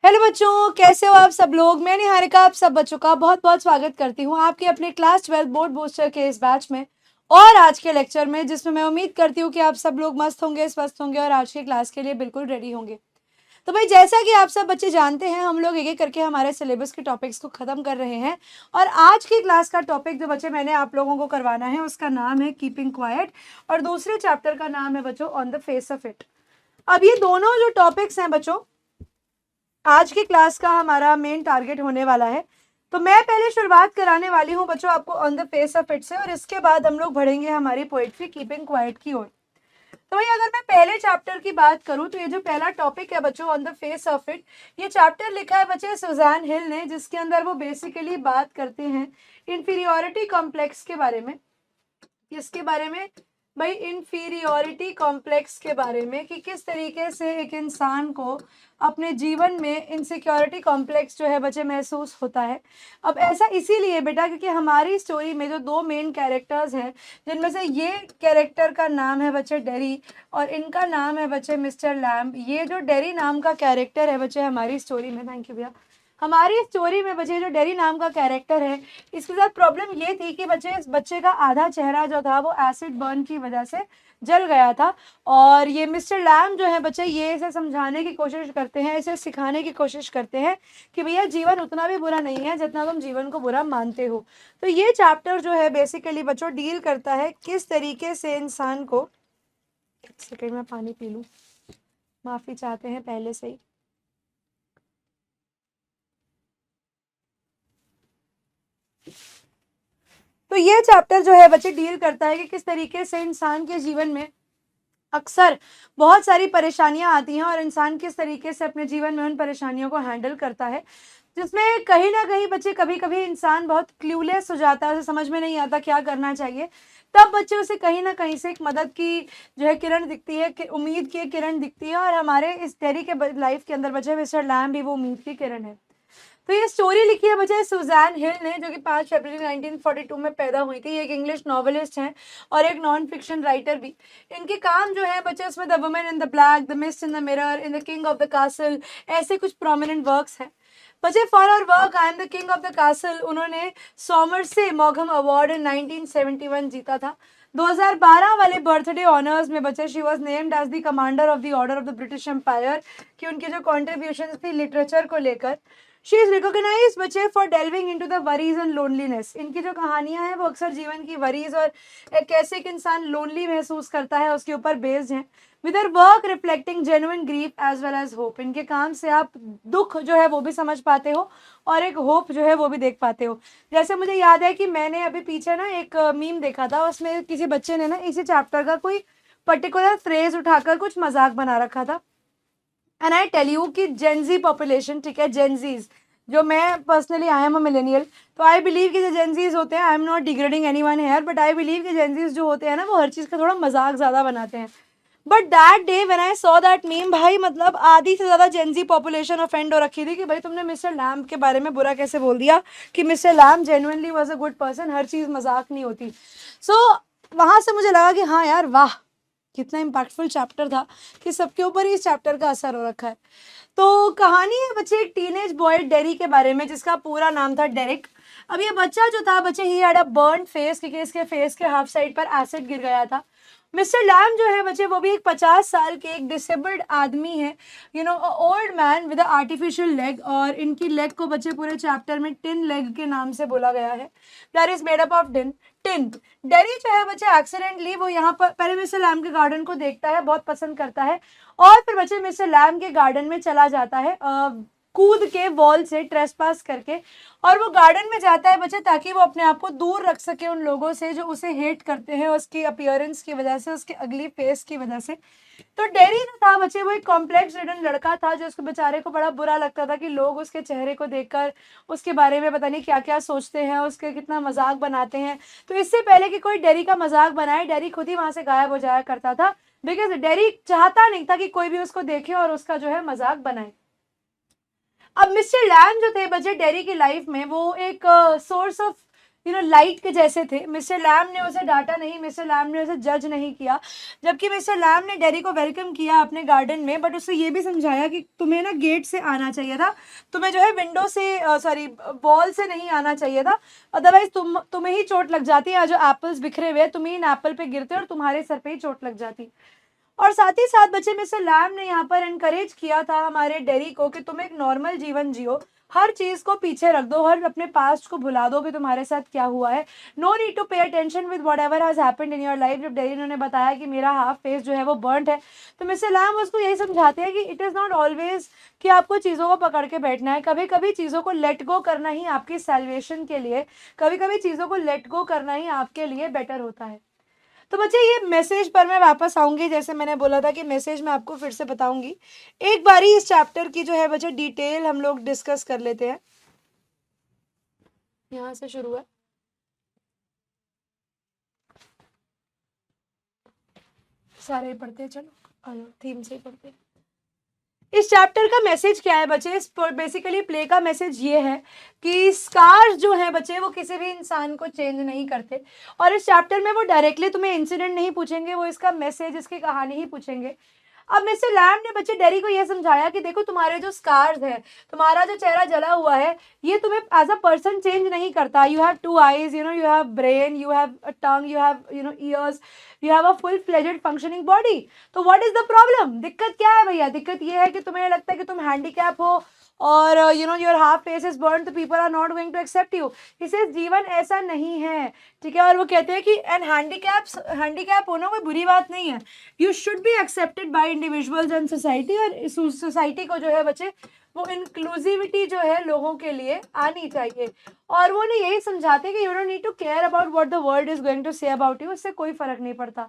Hello बच्चों, कैसे हो आप सब लोग। मैं निहारिका आप सब बच्चों का बहुत बहुत स्वागत करती हूँ आपके अपने क्लास 12 बोर्ड बूस्टर के इस बैच में और आज के लेक्चर में, जिसमें मैं उम्मीद करती हूँ कि आप सब लोग मस्त होंगे, स्वस्थ होंगे और आज की क्लास के लिए बिल्कुल रेडी होंगे। तो भाई, जैसा कि आप सब बच्चे जानते हैं, हम लोग एक एक करके हमारे सिलेबस के टॉपिक्स को खत्म कर रहे हैं और आज की क्लास का टॉपिक जो बच्चे मैंने आप लोगों को करवाना है उसका नाम है कीपिंग क्वाइट और दूसरे चैप्टर का नाम है बच्चों on the face of it. अब ये दोनों जो टॉपिक्स हैं बच्चों, आज की क्लास का हमारा मेन टारगेट होने वाला है। तो मैं पहले शुरुआत कराने वाली हूँ बच्चों आपको on the face of it से, और इसके बाद हम लोग बढ़ेंगे हमारी पोएट्री कीपिंग क्वाइट की ओर। तो भाई, अगर मैं पहले चैप्टर की बात करूं तो ये जो पहला टॉपिक है बच्चों on the face of it, ये चैप्टर लिखा है बच्चे सुजान हिल ने, जिसके अंदर वो बेसिकली बात करते हैं इंफीरियोरिटी कॉम्प्लेक्स के बारे में। किसके बारे में भाई? इंफीरियोरिटी कॉम्प्लेक्स के बारे में, कि किस तरीके से एक इंसान को अपने जीवन में इनसिक्योरिटी कॉम्प्लेक्स जो है बच्चे महसूस होता है। अब ऐसा इसीलिए बेटा क्योंकि हमारी स्टोरी में जो दो मेन कैरेक्टर्स हैं, जिनमें से ये कैरेक्टर का नाम है बच्चे डेरी और इनका नाम है बच्चे मिस्टर लैम्ब। ये जो डेरी नाम का कैरेक्टर है बच्चे हमारी स्टोरी में, थैंक यू भैया, हमारी स्टोरी में बच्चे जो डेरी नाम का कैरेक्टर है, इसके साथ प्रॉब्लम ये थी कि बच्चे इस बच्चे का आधा चेहरा जो था वो एसिड बर्न की वजह से जल गया था। और ये मिस्टर लैम जो है बच्चे, ये इसे समझाने की कोशिश करते हैं, इसे सिखाने की कोशिश करते हैं कि भैया जीवन उतना भी बुरा नहीं है जितना तुम जीवन को बुरा मानते हो। तो ये चैप्टर जो है बेसिकली बच्चों डील करता है किस तरीके से इंसान को, एक सेकेंड में पानी पी लूँ, माफ़ी चाहते हैं पहले से ही। तो ये चैप्टर जो है बच्चे डील करता है कि किस तरीके से इंसान के जीवन में अक्सर बहुत सारी परेशानियां आती हैं और इंसान किस तरीके से अपने जीवन में उन परेशानियों को हैंडल करता है, जिसमें कहीं ना कहीं बच्चे कभी कभी इंसान बहुत क्लूलेस हो जाता है, उसे समझ में नहीं आता क्या करना चाहिए। तब बच्चे उसे कहीं ना कहीं से एक मदद की जो है किरण दिखती है, कि उम्मीद की एक किरण दिखती है, और हमारे इस डेरी के लाइफ के अंदर बच्चे मिस्टर लैम भी वो उम्मीद की किरण है। तो ये स्टोरी लिखी है बच्चे सुजान हिल ने, जो कि 5 फरवरी 1942 में पैदा हुई थी। ये एक इंग्लिश नॉवेलिस्ट हैं और एक नॉन फिक्शन राइटर भी। इनके काम जो है बच्चे उसमें the women in the black, the mist in the mirror, in the king of the castle, ऐसे कुछ प्रोमिनेंट वर्क्स हैं बच्चे। For our work I am the king of the castle उन्होंने सॉमरसे मॉघम अवार्ड इन 1971 जीता था। 2012 वाले birthday honours में बच्चे she was named as the commander of the order of the British Empire, कि उनकी जो कॉन्ट्रीब्यूशन थी लिटरेचर को लेकर। शी इज रिकॉग्नाइज बच्चे for delving into the worries and loneliness. इनकी जो कहानियां हैं वो अक्सर जीवन की वरीज और कैसे एक इंसान लोनली महसूस करता है उसके ऊपर बेस्ड हैं, with her work reflecting genuine grief as well as hope. इनके काम से आप दुख जो है वो भी समझ पाते हो और एक होप जो है वो भी देख पाते हो। जैसे मुझे याद है कि मैंने अभी पीछे ना एक मीम देखा था, उसमें किसी बच्चे ने ना इसी चैप्टर का कोई पर्टिकुलर फ्रेज उठाकर कुछ मजाक बना रखा था। एंड आई टेल यू कि जेनजी पॉपुलेशन, ठीक है, जेनजीज, जो मैं personally I am a millennial, तो आई बिलीव कि जो जेनजीज होते हैं, I am not degrading anyone here, but I believe कि जेनजीज जो होते हैं ना वो हर चीज़ का थोड़ा मजाक ज़्यादा बनाते हैं। But that day when I saw that meme, भाई मतलब आधी से ज़्यादा जेनजी पॉपुलेशन ऑफेंड हो रखी थी कि भाई तुमने मिस्टर लैम्ब के बारे में बुरा कैसे बोल दिया, कि mister Lamb genuinely was a good person, हर चीज़ मजाक नहीं होती। सो वहाँ से मुझे लगा कि हाँ यार वाह, कितना इम्पैक्टफुल चैप्टर था कि सबके ऊपर ही इस चैप्टर का असर हो रखा है। तो कहानी है बच्चे एक टीनेज बॉय डेरी के बारे में, जिसका पूरा नाम था डेरिक। अब ये बच्चा जो था बच्चे, he had a burn face, क्योंकि इसके फेस के हाफ साइड पर एसिड गिर गया था। मिस्टर लैम जो है बच्चे, वो भी एक 50 साल के एक डिसेबल्ड आदमी है, you know old man with artificial leg, और इनकी लेग को बच्चे पूरे चैप्टर में टिन लेग के नाम से बोला गया है, that is made up of tin. Dairy जो है बच्चे एक्सीडेंटली वो यहाँ पर पहले मिस्टर लैम के गार्डन को देखता है, बहुत पसंद करता है, और फिर बच्चे मिस्टर लैम के गार्डन में चला जाता है कूद के वॉल से ट्रेसपास करके, और वो गार्डन में जाता है बच्चे ताकि वो अपने आप को दूर रख सके उन लोगों से जो उसे हेट करते हैं उसकी अपीयरेंस की वजह से, उसके अगली फेस की वजह से। तो डेरी जो था बच्चे, वो एक कॉम्प्लेक्स रिडन लड़का था, जो उसके बेचारे को बड़ा बुरा लगता था कि लोग उसके चेहरे को देखकर उसके बारे में पता नहीं क्या क्या सोचते हैं, उसके कितना मजाक बनाते हैं। तो इससे पहले कि कोई डेरी का मजाक बनाए, डेरी खुद ही वहां से गायब हो जाया करता था, बिकॉज डेरी चाहता नहीं था कि कोई भी उसको देखे और उसका जो है मजाक बनाए। अब मिस्टर लैम जो थे बच्चे डेरी की लाइफ में, वो एक सोर्स ऑफ लाइट के जैसे थे। मिस्टर लैम ने उसे डांटा नहीं, मिस्टर लैम ने उसे जज नहीं किया, जबकि मिस्टर लैम ने डेरी को वेलकम किया अपने गार्डन में, बट उसे ये भी समझाया कि तुम्हें ना गेट से आना चाहिए था, तुम्हें जो है विंडो से सॉरी वॉल से नहीं आना चाहिए था, अदरवाइज तुम्हें ही चोट लग जाती है। जो एप्पल्स बिखरे हुए तुम ही इन एप्पल पे गिरते और तुम्हारे सर पे ही चोट लग जाती। और साथ ही साथ बच्चे मिस्टर लैम ने यहाँ पर एनकरेज किया था हमारे डेरी को कि तुम एक नॉर्मल जीवन जियो, हर चीज को पीछे रख दो, हर अपने पास्ट को भुला दो कि तुम्हारे साथ क्या हुआ है। No need to pay attention with whatever has happened in your life. जब डेरी ने बताया कि मेरा हाफ फेस जो है वो बर्न्ट है, तो मिस्टर लैम उसको यही समझाते हैं कि इट इज नॉट ऑलवेज कि आपको चीज़ों को पकड़ के बैठना है, कभी कभी चीज़ों को लेट गो करना ही आपकी सैल्वेशन के लिए, कभी कभी चीज़ों को लेट गो करना ही आपके लिए बेटर होता है। तो बच्चे ये मैसेज पर मैं वापस आऊंगी, जैसे मैंने बोला था कि मैसेज मैं आपको फिर से बताऊंगी। एक बारी इस चैप्टर की जो है बच्चे डिटेल हम लोग डिस्कस कर लेते हैं। यहाँ से शुरू है, सारे पढ़ते हैं, चलो थीम से ही पढ़ते हैं। इस चैप्टर का मैसेज क्या है बच्चे? इस बेसिकली प्ले का मैसेज ये है कि स्कार्स जो है बच्चे वो किसी भी इंसान को चेंज नहीं करते, और इस चैप्टर में वो डायरेक्टली तुम्हें इंसिडेंट नहीं पूछेंगे, वो इसका मैसेज, इसकी कहानी ही पूछेंगे। अब मिस्टर लैम ने बच्चे डेरी को यह समझाया कि देखो तुम्हारे जो स्कार्स है, तुम्हारा जो चेहरा जला हुआ है, ये तुम्हें एज अ पर्सन चेंज नहीं करता। You have 2 eyes, you have brain, you have a tongue, you have years, you have a full fledged functioning body. तो व्हाट इज द प्रॉब्लम? दिक्कत क्या है भैया? दिक्कत ये है कि तुम्हें लगता है कि तुम हैंडीकैप हो और your half face is burn, तो people are not going to accept you. इसे जीवन ऐसा नहीं है, ठीक है। और वो कहते हैं कि एंड हैंडीकैप होना कोई बुरी बात नहीं है, you should be accepted by individuals and society. और सोसाइटी को जो है बच्चे वो इंक्लूसिविटी जो है लोगों के लिए आनी चाहिए। और वो ने यही समझाते हैं कि you don't need to care about what the world is going to say about you, उससे कोई फर्क नहीं पड़ता।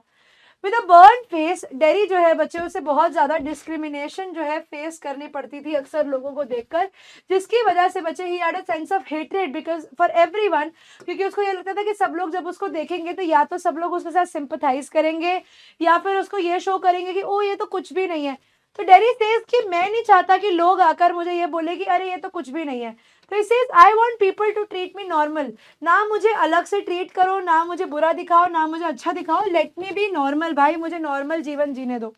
With a burn face, Derry जो है बच्चे उसे बहुत ज़्यादा डिस्क्रिमिनेशन जो है फेस करनी पड़ती थी अक्सर लोगों को देखकर, जिसकी वजह से बच्चे he had a sense of hatred because for everyone, क्योंकि उसको ये लगता था कि सब लोग जब उसको देखेंगे तो या तो सब लोग उसके साथ सिंपथाइज करेंगे या फिर उसको ये शो करेंगे कि ओ ये तो कुछ भी नहीं है। तो डेरी सेज कि मैं नहीं चाहता कि लोग आकर मुझे ये बोले कि अरे ये तो कुछ भी नहीं है। तो he says I want people to treat me normal, ना मुझे अलग से ट्रीट करो, ना मुझे बुरा दिखाओ, ना मुझे अच्छा दिखाओ, लेट मी बी नॉर्मल भाई, मुझे नॉर्मल जीवन जीने दो।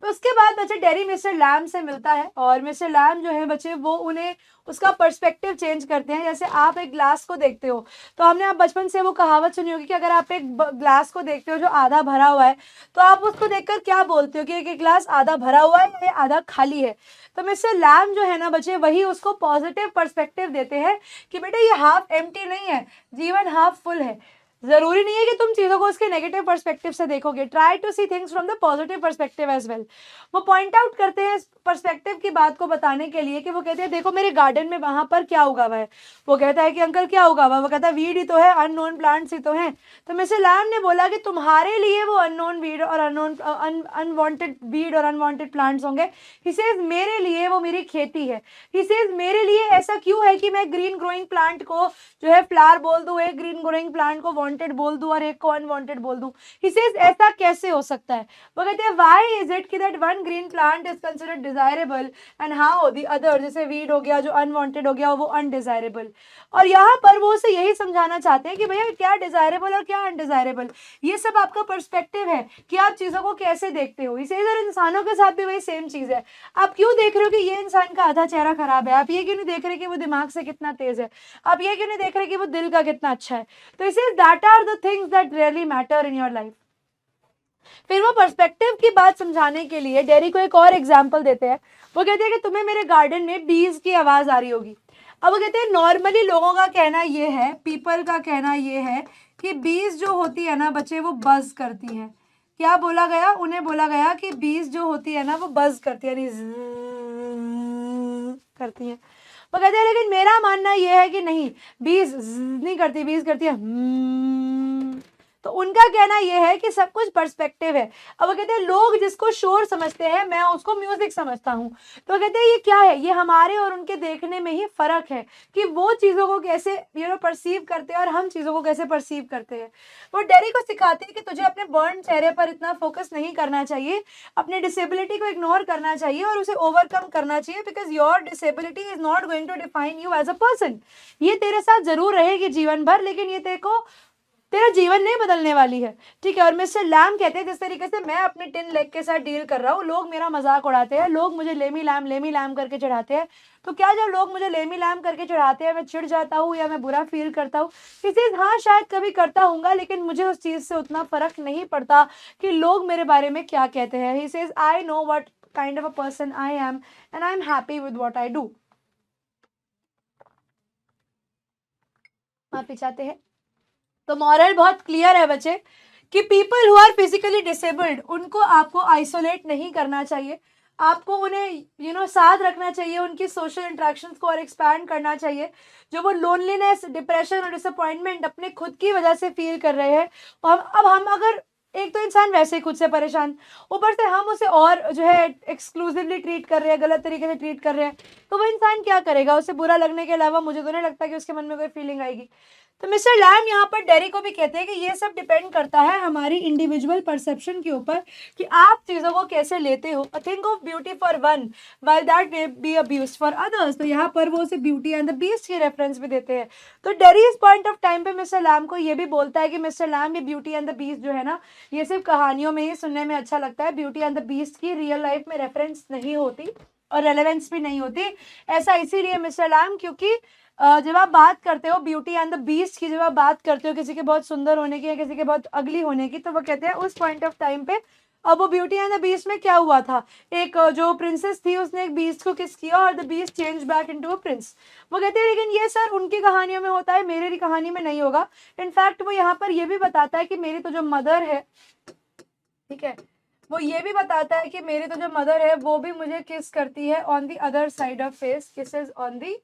तो उसके बाद बच्चे डेरी मिस्टर लैम से मिलता है, और मिस्टर लैम जो है बच्चे वो उन्हें उसका पर्सपेक्टिव चेंज करते हैं। जैसे आप एक ग्लास को देखते हो, तो हमने आप बचपन से वो कहावत सुनी होगी कि अगर आप एक ग्लास को देखते हो जो आधा भरा हुआ है, तो आप उसको देखकर क्या बोलते हो कि एक ग्लास आधा भरा हुआ है या आधा खाली है। तो मिस्टर लैम जो है ना बच्चे वही उसको पॉजिटिव पर्सपेक्टिव देते हैं कि बेटा ये हाफ एम्प्टी नहीं है, जीवन हाफ फुल है। जरूरी नहीं है कि तुम चीजों को उसके नेगेटिव पर्सपेक्टिव से देखोगे, try to see things from the positive perspective as well. वो पॉइंट आउट करते हैं इस पर्सपेक्टिव की बात को बताने के लिए कि वो कहते हैं देखो मेरे गार्डन में वहां पर क्या उगा हुआ है। वो कहता है कि अंकल क्या उगा हुआ? वो कहता है वीड ही तो है, अननोन प्लांट्स ही तो हैं। तो मिस्टर लैम ने बोला कि तुम्हारे लिए वो अननोन वीड और अनवांटेड वीड और अनवांटेड प्लांट्स होंगे, ही सेज मेरे लिए वो मेरी खेती है। ही सेज मेरे लिए ऐसा क्यों है कि मैं ग्रीन ग्रोइंग प्लांट को जो है फ्लावर बोल दूं, एक ग्रीन ग्रोइंग प्लांट को वांटेड बोल दूं और एक को अनवांटेड बोल दूं। ही सेज ऐसा कैसे हो सकता है? वो कहते हैं व्हाई इज इट कि that one green plant is considered desirable and how the other, जैसे वीड हो गया जो अनवांटेड हो गया वो अनडिजायरेबल। और यहाँ पर वो उसे यही समझाना चाहते हैं कि भैया क्या डिजायरेबल और क्या अनडिजायरेबल, ये सब आपका पर्सपेक्टिव है कि आप चीजों को कैसे देखते हो। इसे इधर इंसानों के साथ भी वही सेम चीज है। आप क्यों देख रहे हो कि ये इंसान का आधा चेहरा खराब है? आप ये क्यों नहीं देख रहे कि वो दिमाग से कितना तेज है? आप ये क्यों नहीं देख रहे कि वो दिल का कितना अच्छा है? तो इसे that are the things that really matter in your life. फिर वो पर्सपेक्टिव की बात समझाने के लिए डेरी को एक और एग्जाम्पल देते हैं। वो कहते हैं कि तुम्हें मेरे गार्डन में बीज की आवाज आ रही होगी। अब वो कहते हैं नॉर्मली लोगों का कहना ये है, पीपल का कहना ये है कि बीज जो होती है ना बच्चे वो बज करती हैं। क्या बोला गया? उन्हें बोला गया कि बीज जो होती है ना वो बज करती है, यानी करती है। वो कहते हैं लेकिन मेरा मानना यह है कि नहीं, बीज नहीं करती, बीज करती है। तो उनका कहना यह है कि सब कुछ पर्सपेक्टिव है। अब वो कहते हैं लोग जिसको शोर समझते हैं मैं उसको म्यूजिक समझता हूँ। तो वो कहते हैं ये क्या है, ये हमारे और उनके देखने में ही फर्क है कि वो चीज़ों को कैसे परसीव करते हैं और हम चीज़ों को कैसे परसीव करते हैं। वो डेरी को सिखाते हैं कि तुझे अपने बर्न चेहरे पर इतना फोकस नहीं करना चाहिए, अपनी डिसेबिलिटी को इग्नोर करना चाहिए और उसे ओवरकम करना चाहिए, because your disability is not going to define you as a person. ये तेरे साथ जरूर रहेगी जीवन भर, लेकिन ये तेरा जीवन नहीं बदलने वाली है, ठीक है। और मिस्टर लैम कहते हैं जिस तरीके से मैं अपने टिन लेग के साथ डील कर रहा हूँ, लोग मेरा मजाक उड़ाते हैं, लोग मुझे लेमी लैम करके चढ़ाते हैं। तो क्या जब लोग मुझे लेमी लैम करके चढ़ाते हैं मैं चिढ़ जाता हूँ या मैं बुरा फील करता हूँ? किसी हाँ शायद कभी करता हूँगा, लेकिन मुझे उस चीज़ से उतना फर्क नहीं पड़ता कि लोग मेरे बारे में क्या कहते हैं। ही says I know what kind of a person I am and I am happy with what I do. माफी चाहते हैं। तो मॉरल बहुत क्लियर है बच्चे कि people who are physically disabled उनको आपको आइसोलेट नहीं करना चाहिए, आपको उन्हें साथ रखना चाहिए, उनकी सोशल इंटरेक्शंस को और एक्सपैंड करना चाहिए। जो वो लोनलीनेस, डिप्रेशन और डिसअपॉइंटमेंट अपने खुद की वजह से फील कर रहे हैं, और अब हम अगर एक तो इंसान वैसे ही खुद से परेशान, ऊपर से हम उसे और जो है एक्सक्लूसिवली ट्रीट कर रहे हैं, गलत तरीके से ट्रीट कर रहे हैं, तो वो इंसान क्या करेगा? उसे बुरा लगने के अलावा मुझे तो नहीं लगता कि उसके मन में कोई फीलिंग आएगी। तो मिस्टर लैम यहाँ पर डेरी को भी कहते हैं कि ये सब डिपेंड करता है हमारी इंडिविजुअल परसेप्शन के ऊपर कि आप चीज़ों को कैसे लेते हो। Think of beauty for one while that may be abuse for others. तो यहाँ पर वो उसे ब्यूटी एंड द बीस्ट की रेफरेंस भी देते हैं। तो डेरी इस पॉइंट ऑफ टाइम पे मिस्टर लैम को ये भी बोलता है कि मिस्टर लैम, ये ब्यूटी एंड द बीस्ट जो है ना, ये सिर्फ कहानियों में ही सुनने में अच्छा लगता है, ब्यूटी एंड द बीस्ट की रियल लाइफ में रेफरेंस नहीं होती और रेलेवेंस भी नहीं होती। ऐसा इसीलिए मिस्टर लैम क्योंकि जब आप बात करते हो ब्यूटी एंड द बीस्ट की, जब आप बात करते हो किसी के बहुत सुंदर होने की या किसी के बहुत अगली होने की, तो वो कहते हैं उस पॉइंट ऑफ टाइम पे अब वो ब्यूटी एंड द बीस्ट में क्या हुआ था, एक जो प्रिंसेस थी उसने एक बीस्ट को किस किया और the beast change back into a prince. वो कहते हैं लेकिन ये सर उनकी कहानियों में होता है, मेरी कहानी में नहीं होगा। इनफैक्ट वो यहाँ पर ये भी बताता है कि मेरी तो जो मदर है, ठीक है, वो ये भी बताता है कि मेरी तो जो मदर है वो भी मुझे किस करती है on the other side of face, kisses on the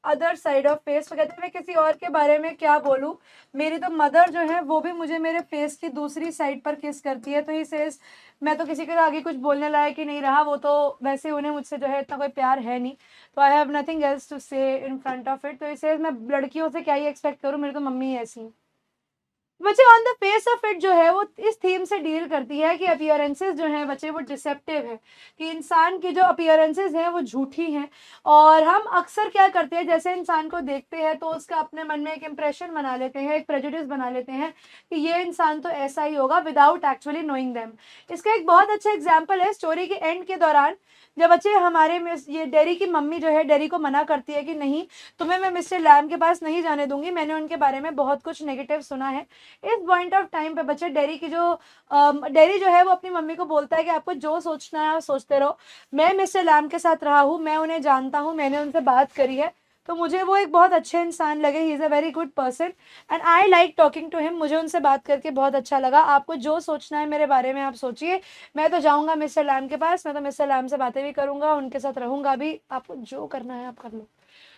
other side of face. वो कहते हैं मैं किसी और के बारे में क्या बोलूँ, मेरी तो मदर जो है वो भी मुझे मेरे फेस की दूसरी साइड पर किस करती है। तो ही सेज मैं तो किसी के आगे कुछ बोलने लायक ही नहीं रहा, वो तो वैसे उन्हें मुझसे जो है इतना कोई प्यार है नहीं, तो I have nothing else to say in front of it. तो ही सेज मैं लड़कियों से क्या ही एक्सपेक्ट करूँ, मेरी तो मम्मी ही ऐसी है। बच्चे on the face of it जो है वो इस थीम से डील करती है कि अपीयरेंसेस जो हैं बच्चे वो डिसेप्टिव है, कि इंसान की जो अपीयरेंसेस हैं वो झूठी हैं। और हम अक्सर क्या करते हैं, जैसे इंसान को देखते हैं तो उसका अपने मन में एक इम्प्रेशन बना लेते हैं, एक प्रेजुडिस बना लेते हैं कि ये इंसान तो ऐसा ही होगा विदाउट एक्चुअली नोइंग देम। इसका एक बहुत अच्छा एग्जाम्पल है स्टोरी के एंड के दौरान, जब बच्चे हमारे में ये डेरी की मम्मी जो है डेरी को मना करती है कि नहीं तुम्हें मैं मिस्टर लैम के पास नहीं जाने दूंगी, मैंने उनके बारे में बहुत कुछ नेगेटिव सुना है। इस पॉइंट ऑफ टाइम पे बच्चे डेरी जो है वो अपनी मम्मी को बोलता है कि आपको जो सोचना है आप सोचते रहो, मैं मिस्टर लैम के साथ रहा हूँ, मैं उन्हें जानता हूँ, मैंने उनसे बात करी है, तो मुझे वो एक बहुत अच्छे इंसान लगे, he is a very good person and I like talking to him, मुझे उनसे बात करके बहुत अच्छा लगा। आपको जो सोचना है मेरे बारे में आप सोचिए, मैं तो जाऊँगा मिस्टर लैम के पास, मैं तो मिस्टर लैम से बातें भी करूँगा, उनके साथ रहूँगा भी, आपको जो करना है आप कर लो।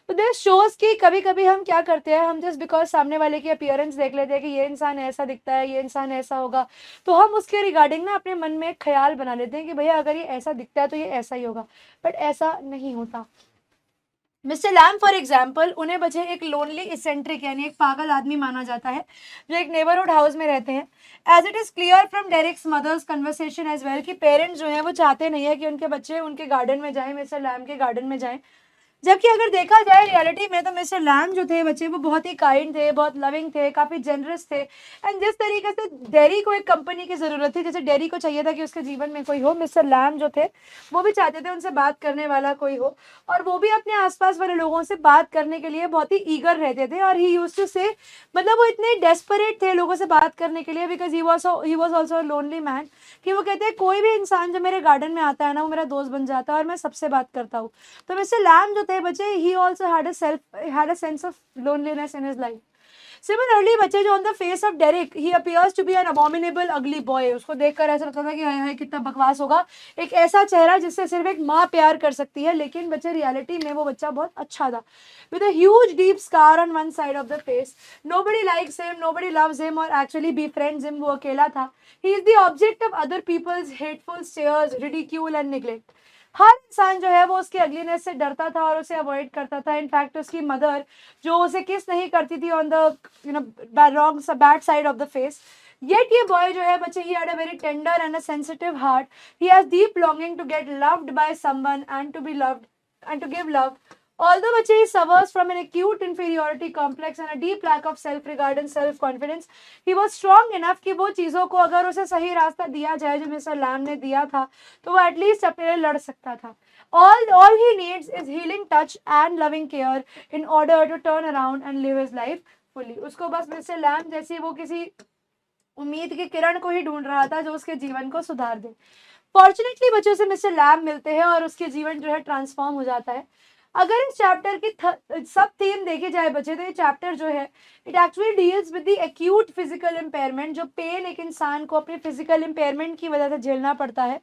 तो दिस शोज कि कभी कभी हम क्या करते हैं, हम जस्ट बिकॉज सामने वाले की अपीयरेंस देख लेते हैं कि ये इंसान ऐसा दिखता है, ये इंसान ऐसा होगा, तो हम उसके रिगार्डिंग ना अपने मन में एक ख्याल बना लेते हैं कि भैया अगर ये ऐसा दिखता है तो ये ऐसा ही होगा, बट ऐसा नहीं होता। मिस्टर लैम फॉर एग्जाम्पल उन्हें बचे एक लोनली इसेंट्रिक यानी एक पागल आदमी माना जाता है जो एक नेबरहुड हाउस में रहते हैं। As it is clear from Derrick's mother's conversation as well कि पेरेंट्स जो हैं वो चाहते नहीं है कि उनके बच्चे उनके गार्डन में जाएं, मिस्टर लैम के गार्डन में जाएं। जबकि अगर देखा जाए रियलिटी में तो मिस्टर लैम जो थे बच्चे वो बहुत ही काइंड थे, बहुत लविंग थे, काफ़ी जेनरस थे। एंड जिस तरीके से डेरी को एक कंपनी की ज़रूरत थी, जैसे डेरी को चाहिए था कि उसके जीवन में कोई हो, मिस्टर लैम जो थे वो भी चाहते थे उनसे बात करने वाला कोई हो, और वो भी अपने आसपास वाले लोगों से बात करने के लिए बहुत ही ईगर रहते थे। और ही यूज्ड टू से, मतलब वो इतने डेस्परेट थे लोगों से बात करने के लिए, because he was also a lonely man, कि वो कहते हैं कोई भी इंसान जो मेरे गार्डन में आता है ना वो मेरा दोस्त बन जाता है और मैं सबसे बात करता हूँ। तो मिस्टर लैम जो थे बच्चे, he also had a sense of loneliness in his life. Similarly बच्चे जो on the face of Derrick he appears to be an abominable ugly boy, उसको देखकर ऐसा लगता था कि हाय हाय कितना बकवास होगा, एक ऐसा चेहरा जिससे सिर्फ एक माँ प्यार कर सकती है, लेकिन बच्चे रियलिटी में वो बच्चा बहुत अच्छा था। With a huge deep scar on one side of the face, nobody likes him, nobody loves him और एक्चुअली befriends him, वो अकेला था। He is the object of other people's hateful stares, ridicule and neglect. हर इंसान जो है वो उसकी अगलीनेस से डरता था और उसे अवॉइड करता था। इनफैक्ट उसकी मदर जो उसे किस नहीं करती थी on the wrong bad side of the face. Yet ये बॉय जो है बच्चे, he had a very tender and a sensitive heart, he has deep longing to get loved by someone and to be loved and to give love. Although बच्चे he suffers from an acute inferiority complex and a deep lack of self-regard and self-confidence, he was strong enough कि वो चीज़ों को अगर उसे सही रास्ता दिया जाए जो मिस्टर लैम ने दिया था, तो वो एटलीस्ट अपने लिए लड़ सकता था। All he needs is healing touch and loving care in order to turn around and live his life fully. उसको बस मिस्टर लैम जैसी वो किसी उम्मीद की किरण को ही ढूंढ रहा था जो उसके जीवन को सुधार दे। फॉर्चुनेटली बच्चों से मिस्टर लैम मिलते हैं और उसके जीवन जो है ट्रांसफॉर्म हो जाता है। अगर इस चैप्टर की सब थीम देखी जाए बच्चे, तो ये चैप्टर जो है it actually deals with the acute physical impairment, जो पेन एक इंसान को अपने फिजिकल इम्पेयरमेंट की वजह से झेलना पड़ता है,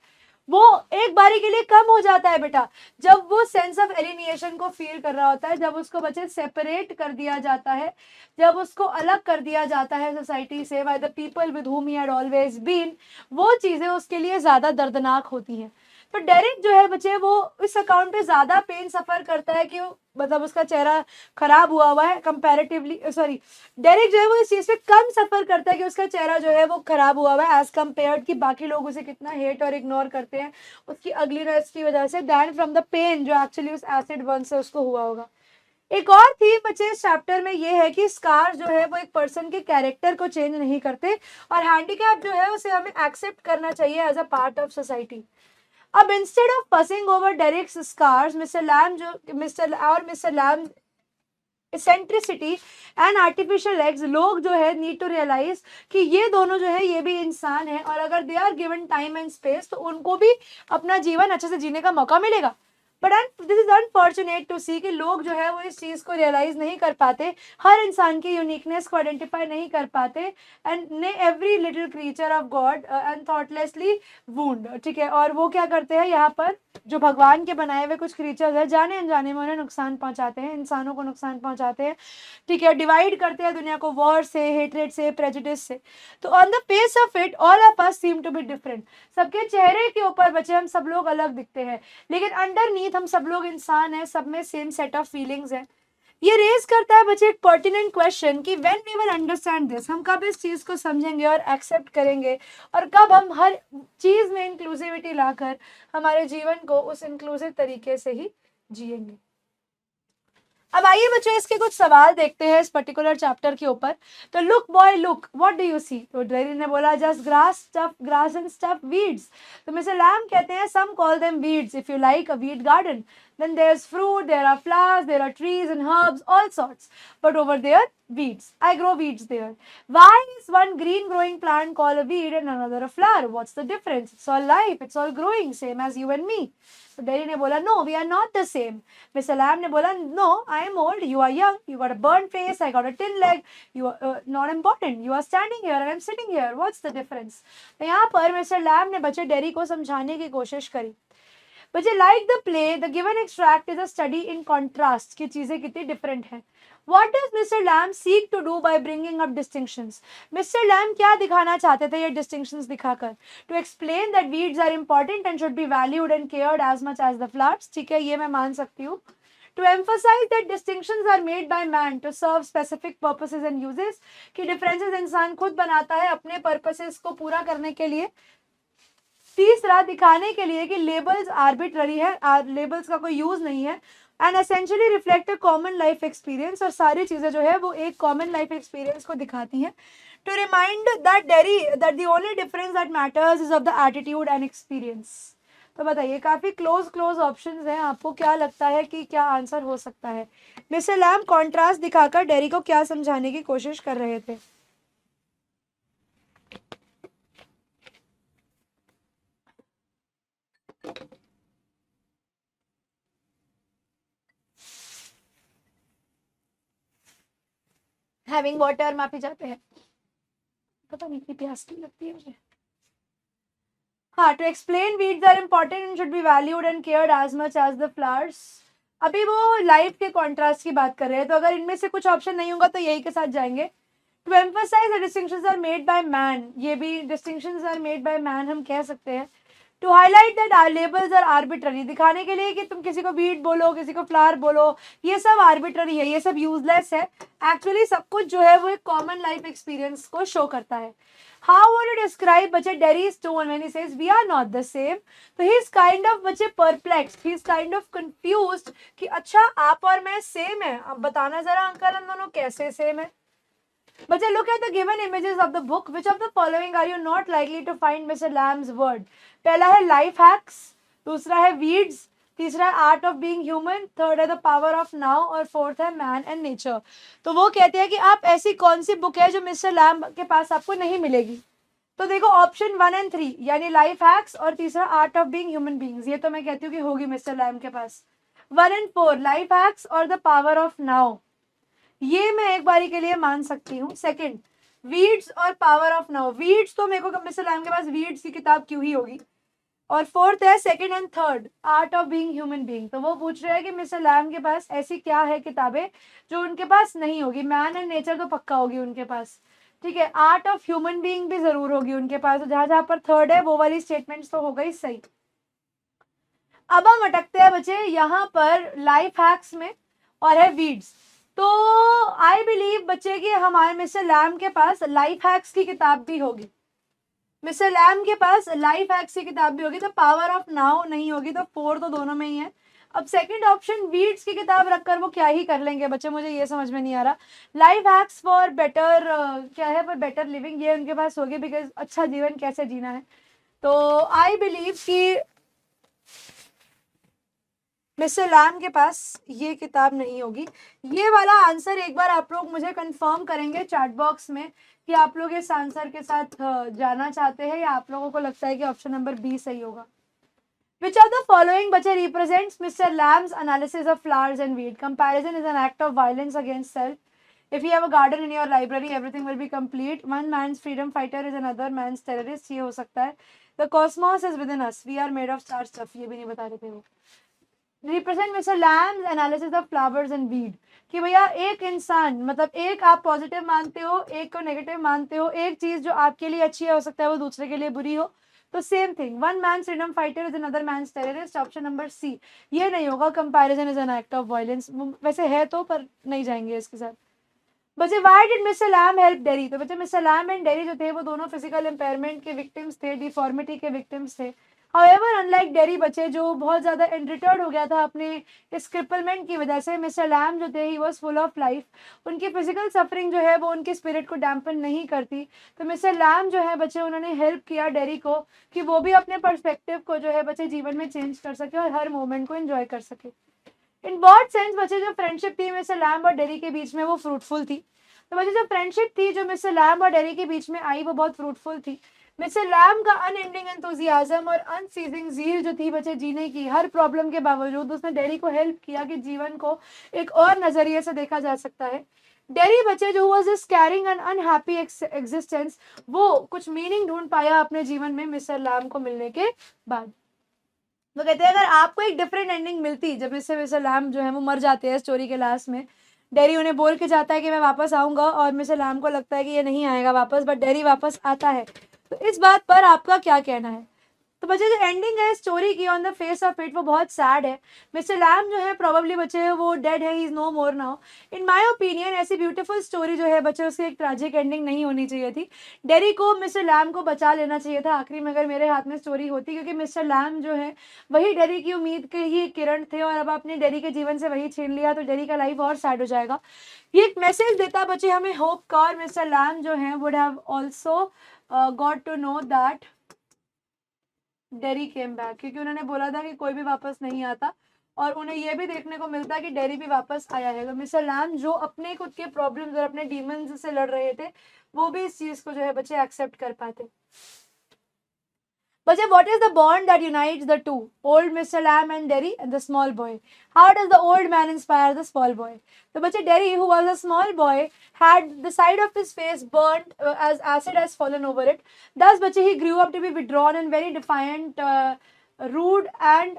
वो एक बारी के लिए कम हो जाता है बेटा जब वो सेंस ऑफ एलिनिएशन को फील कर रहा होता है, जब उसको बच्चे सेपरेट कर दिया जाता है, जब उसको अलग कर दिया जाता है सोसाइटी से, by the people with whom he had always been, वो चीज़ें उसके लिए ज़्यादा दर्दनाक होती हैं। तो डेरिक जो है बच्चे वो इस अकाउंट पे ज़्यादा पेन सफ़र करता है कि मतलब उसका चेहरा खराब हुआ है कंपैरेटिवली, सॉरी डेरिक जो है वो इस चीज़ पे कम सफ़र करता है कि उसका चेहरा जो है वो खराब हुआ है एज कम्पेयर्ड कि बाकी लोग उसे कितना हेट और इग्नोर करते हैं उसकी अगलीनेस की वजह से, दैन फ्रॉम द पेन जो एक्चुअली उस एसिड बर्न से उसको हुआ होगा। एक और थीम बच्चे इस चैप्टर में ये है कि स्कार जो है वो एक पर्सन के कैरेक्टर को चेंज नहीं करते और हैंडीकैप जो है उसे हमें एक्सेप्ट करना चाहिए as a part of society. अब instead of passing over Derrick's scars, mister Lamb eccentricity and artificial eggs, लोग जो है नीड टू रियलाइज कि ये दोनों जो है ये भी इंसान है और अगर they are given time and space तो उनको भी अपना जीवन अच्छे से जीने का मौका मिलेगा। But this is unfortunate to see कि लोग जो है वो इस चीज़ को रियलाइज नहीं कर पाते, हर इंसान की यूनिकनेस को आइडेंटिफाई नहीं कर पाते एंड ने every little creature of God and thoughtlessly wound, ठीक है। और वो क्या करते हैं यहाँ पर, जो भगवान के बनाए हुए कुछ क्रीचर्स है जाने अनजाने में उन्हें नुकसान पहुंचाते हैं, इंसानों को नुकसान पहुंचाते हैं, ठीक है, डिवाइड करते हैं दुनिया को वॉर से, हेट्रेड से, प्रेजुडिस से। तो on the face of it all of us seem to be different, सबके चेहरे के ऊपर बच्चे हम सब लोग अलग दिखते हैं, लेकिन अंडरनीथ हम सब लोग इंसान हैं, सब में सेम सेट ऑफ फीलिंग्स हैं। ये रेज करता है बच्चे एक पर्टिनेंट क्वेश्चन कि when we will understand this, हम कब इस चीज़ को समझेंगे और एक्सेप्ट करेंगे और कब हम हर चीज़ में इंक्लूसिविटी लाकर हमारे जीवन को उस इंक्लूसिव तरीके से ही जिएंगे। अब आइए बच्चों इसके कुछ सवाल देखते हैं इस पर्टिकुलर चैप्टर के ऊपर। तो look boy look, what do you see? तो डेरी ने बोला just grass, stuff grass and stuff weeds. तो मिस्टर लैम कहते हैं some call them weeds, if you like a weed garden then there's fruit, there are flowers, there are trees and herbs, all sorts, but over there weeds, I grow weeds there. Why is one green growing plant called a weed and another a flower? What's the difference? It's all life, it's all growing same as you and me. So Derry ने बोला no, we are not the same. Mr. Lamb ने बोला no, I am old, you are young, you got a burnt face, I got a tin leg, you are not important, you are standing here and I am sitting here, what's the difference? तो यहाँ पर Mr Lam ने बच्चे dairy को समझाने की कोशिश करी। बच्चे like the play the given extract is a study in contrast की चीजें कितनी डिफरेंट हैं। What does Mr. Lamb seek to do by bringing up distinctions? Mr. Lamb क्या दिखाना चाहते थे ये distinctions दिखाकर? To explain that weeds are important and should be valued and cared as much as the flowers. ठीक है, ये मैं मान सकती हूँ। To emphasize that distinctions are made by man to serve specific purposes and uses, कि differences इंसान खुद बनाता है अपने purposes को पूरा करने के लिए। तीसरा, दिखाने के लिए कि लेबल्स आर्बिट्ररी है, लेबल्स का कोई यूज नहीं है, and essentially reflect a common life experience, और सारी चीजें जो है वो एक कॉमन लाइफ एक्सपीरियंस को दिखाती हैं। To remind that the only difference that matters is of the attitude and experience. तो बताइए, काफी क्लोज ऑप्शंस हैं, आपको क्या लगता है कि क्या आंसर हो सकता है? मिस्टर लैम कॉन्ट्रास्ट दिखाकर डेरी को क्या समझाने की कोशिश कर रहे थे? हैविंग वाटर, माफी चाहते हैं, पता नहीं इतनी प्यास क्यों लगती है मुझे। हाँ, to explain weeds are important and should be valued and cared as much as the flowers. अभी वो लाइफ के कॉन्ट्रास्ट की बात कर रहे हैं, तो अगर इनमें से कुछ ऑप्शन नहीं होगा तो यही के साथ जाएंगे। To emphasise the distinctions are made by man, ये भी distinctions are made by man हम कह सकते हैं। To highlight that are labels are arbitrary, दिखाने के लिए कि तुम किसी को वीड बोलो, किसी को फ्लावर बोलो, ये सब आर्बिट्ररी है, ये सब यूजलेस है। एक्चुअली सब कुछ जो है वो एक कॉमन लाइफ एक्सपीरियंस को शो करता है। How would you describe बच्चे Derry's tone when he says we are not the same? तो he is kind of बच्चे perplexed, he is kind of confused कि अच्छा आप और मैं सेम है, अब बताना जरा अंकल हम दोनों कैसे सेम है। बच्चे look at the given images of the book, which of the following are you not likely to find Mr. Lamb's word? पहला है life hacks, दूसरा है weeds, तीसरा है art of being human, third है द पावर ऑफ नाउ और fourth है man and nature. तो वो कहते हैं कि आप ऐसी कौन सी बुक है जो मिस्टर लैम्ब के पास आपको नहीं मिलेगी। तो देखो ऑप्शन 1 और 3 यानी लाइफ हैक्स और तीसरा art of being human beings, ये तो मैं कहती हूँ कि होगी मिस्टर लैम्ब के पास। 1 और 4 लाइफ हैक्स और द पावर ऑफ नाउ, ये मैं एक बारी के लिए मान सकती हूँ। सेकंड वीड्स और पावर ऑफ नाउ, वीड्स तो मेरे को मिस्टर लैम्ब के पास वीड्स की किताब क्यों ही होगी। और फोर्थ है second and third art of being human being. तो वो पूछ रहे हैं कि मिस्टर लैम्ब के पास ऐसी क्या है किताबें जो उनके पास नहीं होगी। मैन एंड नेचर तो पक्का होगी उनके पास, ठीक है, आर्ट ऑफ ह्यूमन बीइंग भी जरूर होगी उनके पास। तो जहां जहां पर थर्ड है वो वाली स्टेटमेंट्स तो हो गई सही। अब हम अटकते हैं बच्चे यहाँ पर लाइफ हैक्स में और है वीड्स। तो आई बिलीव बच्चे कि हमारे मिस्टर लैम्ब के पास लाइफ हैक्स की किताब भी होगी, मिस्टर लैम्ब के पास लाइफ हैक्स की किताब भी होगी। तो पावर ऑफ नाउ नहीं होगी, तो 4 तो दोनों में ही है। अब सेकंड ऑप्शन वीड्स की किताब रखकर वो क्या ही कर लेंगे बच्चे, मुझे ये समझ में नहीं आ रहा। लाइफ हैक्स फॉर बेटर क्या है, फॉर बेटर लिविंग, ये उनके पास होगी बिकॉज अच्छा जीवन कैसे जीना है। तो आई बिलीव कि मिस्टर लैम्ब के पास ये किताब नहीं होगी। ये वाला आंसर एक बार आप लोग मुझे कंफर्म करेंगे चैट बॉक्स में कि आप लोग इस आंसर के साथ जाना चाहते हैं या आप लोगों को लगता है कि ऑप्शन नंबर बी सही होगा। Which of the following बच्चे represents Mr. Lamb's analysis of flowers and weed? Comparison is an act of violence against self. If you have a garden in your library, everything will be complete. One man's freedom fighter is another man's terrorist. ये हो सकता है। The cosmos is within us. We are made of star stuff. ये भी नहीं बता रहे थे वो। Represent Mr Lamb's analysis of flowers and weed, कि भैया एक इंसान मतलब एक आप पॉजिटिव मानते हो, एक को नेगेटिव मानते हो, एक चीज जो आपके लिए अच्छी है हो सकता है वो दूसरे के लिए बुरी हो। तो same thing, one man freedom fighter is another man's terrorist, option number C ये नहीं होगा। Comparison is an act of violence, वैसे है तो पर नहीं जाएंगे इसके साथ। बच्चे why did Mr Lamb help Derry? तो बच्चे मिस्टर लैम्ब एंड डेरी जो थे वो दोनों फिजिकल इम्पेयरमेंट के विक्टिम्स थे, डिफॉर्मिटी के विक्टिम्स थे। However, unlike डेरी बच्चे जो बहुत ज़्यादा एंड्रिटर्ड हो गया था अपने इस क्रिपलमेंट की वजह से, मिस्टर लैम्ब जो थे he was full of life. उनकी फिजिकल सफरिंग जो है वो उनके स्पिरिट को डैम्पन नहीं करती। तो मिस्टर लैम्ब जो है बच्चे उन्होंने हेल्प किया डेरी को कि वो भी अपने पर्सपेक्टिव को जो है बच्चे जीवन में चेंज कर सके और हर मोमेंट को एंजॉय कर सके। इन ब्रॉड सेंस बच्चे जो फ्रेंडशिप थी मिस्टर लैम्ब और डेरी के बीच में वो फ्रूटफुल थी। तो बच्चे जो फ्रेंडशिप थी जो मिस्टर लैम्ब और डेरी के बीच में आई वो बहुत फ्रूटफुल थी। मिस्टर लैम्ब का अनएंडिंग एंथुजियाज्म और अनसीजिंग ज़ील जो थी बच्चे जीने की, हर प्रॉब्लम के बावजूद उसने डेरी को हेल्प किया कि जीवन को एक और नजरिए से देखा जा सकता है। डेरी बच्चे जो was just carrying an unhappy existence, वो कुछ मीनिंग ढूंढ पाया अपने जीवन में मिस्टर लैम्ब को मिलने के बाद। वो कहते हैं अगर आपको एक डिफरेंट एंडिंग मिलती, जब इससे मिस्टर लैम्ब जो है वो मर जाते हैं स्टोरी के लास्ट में, डेरी उन्हें बोल के जाता है कि मैं वापस आऊंगा और मिस्टर लैम्ब को लगता है कि ये नहीं आएगा वापस, बट डेरी वापस आता है। तो इस बात पर आपका क्या कहना है? तो बच्चे जो एंडिंग है स्टोरी की on the face of it वो बहुत सैड है। मिस्टर लैम्ब जो है प्रोबेबली बच्चे वो डेड है, he is no more now. In my opinion ऐसी ब्यूटीफुल स्टोरी जो है बच्चे उसकी एक ट्रैजिक एंडिंग नहीं होनी चाहिए थी। डेरी को मिस्टर लैम्ब को बचा लेना चाहिए था आखिरी में अगर मेरे हाथ में स्टोरी होती, क्योंकि मिस्टर लैम्ब जो है वही डेरी की उम्मीद के ही किरण थे और अब आपने डेरी के जीवन से वही छीन लिया तो डेरी का लाइफ और सैड हो जाएगा। ये एक मैसेज देता बच्चे हमें होप का, और मिस्टर लैम्ब जो है would have also got to know that Derry came back, क्योंकि उन्होंने बोला था कि कोई भी वापस नहीं आता और उन्हें यह भी देखने को मिलता है कि डेरी भी वापस आया है। तो मिस्टर लैम्ब जो अपने खुद के प्रॉब्लम्स और अपने डीमंस से लड़ रहे थे वो भी इस चीज को जो है बच्चे एक्सेप्ट कर पाते। बच्चे, what is the bond that unites the two, old Mr. Lamb and Derry and the small boy? How does the old man inspire the small boy? तो बच्चे, Derry, who was a small boy, had the side of his face burnt as acid has fallen over it. Thus, बच्चे, he grew up to be withdrawn and very defiant, rude and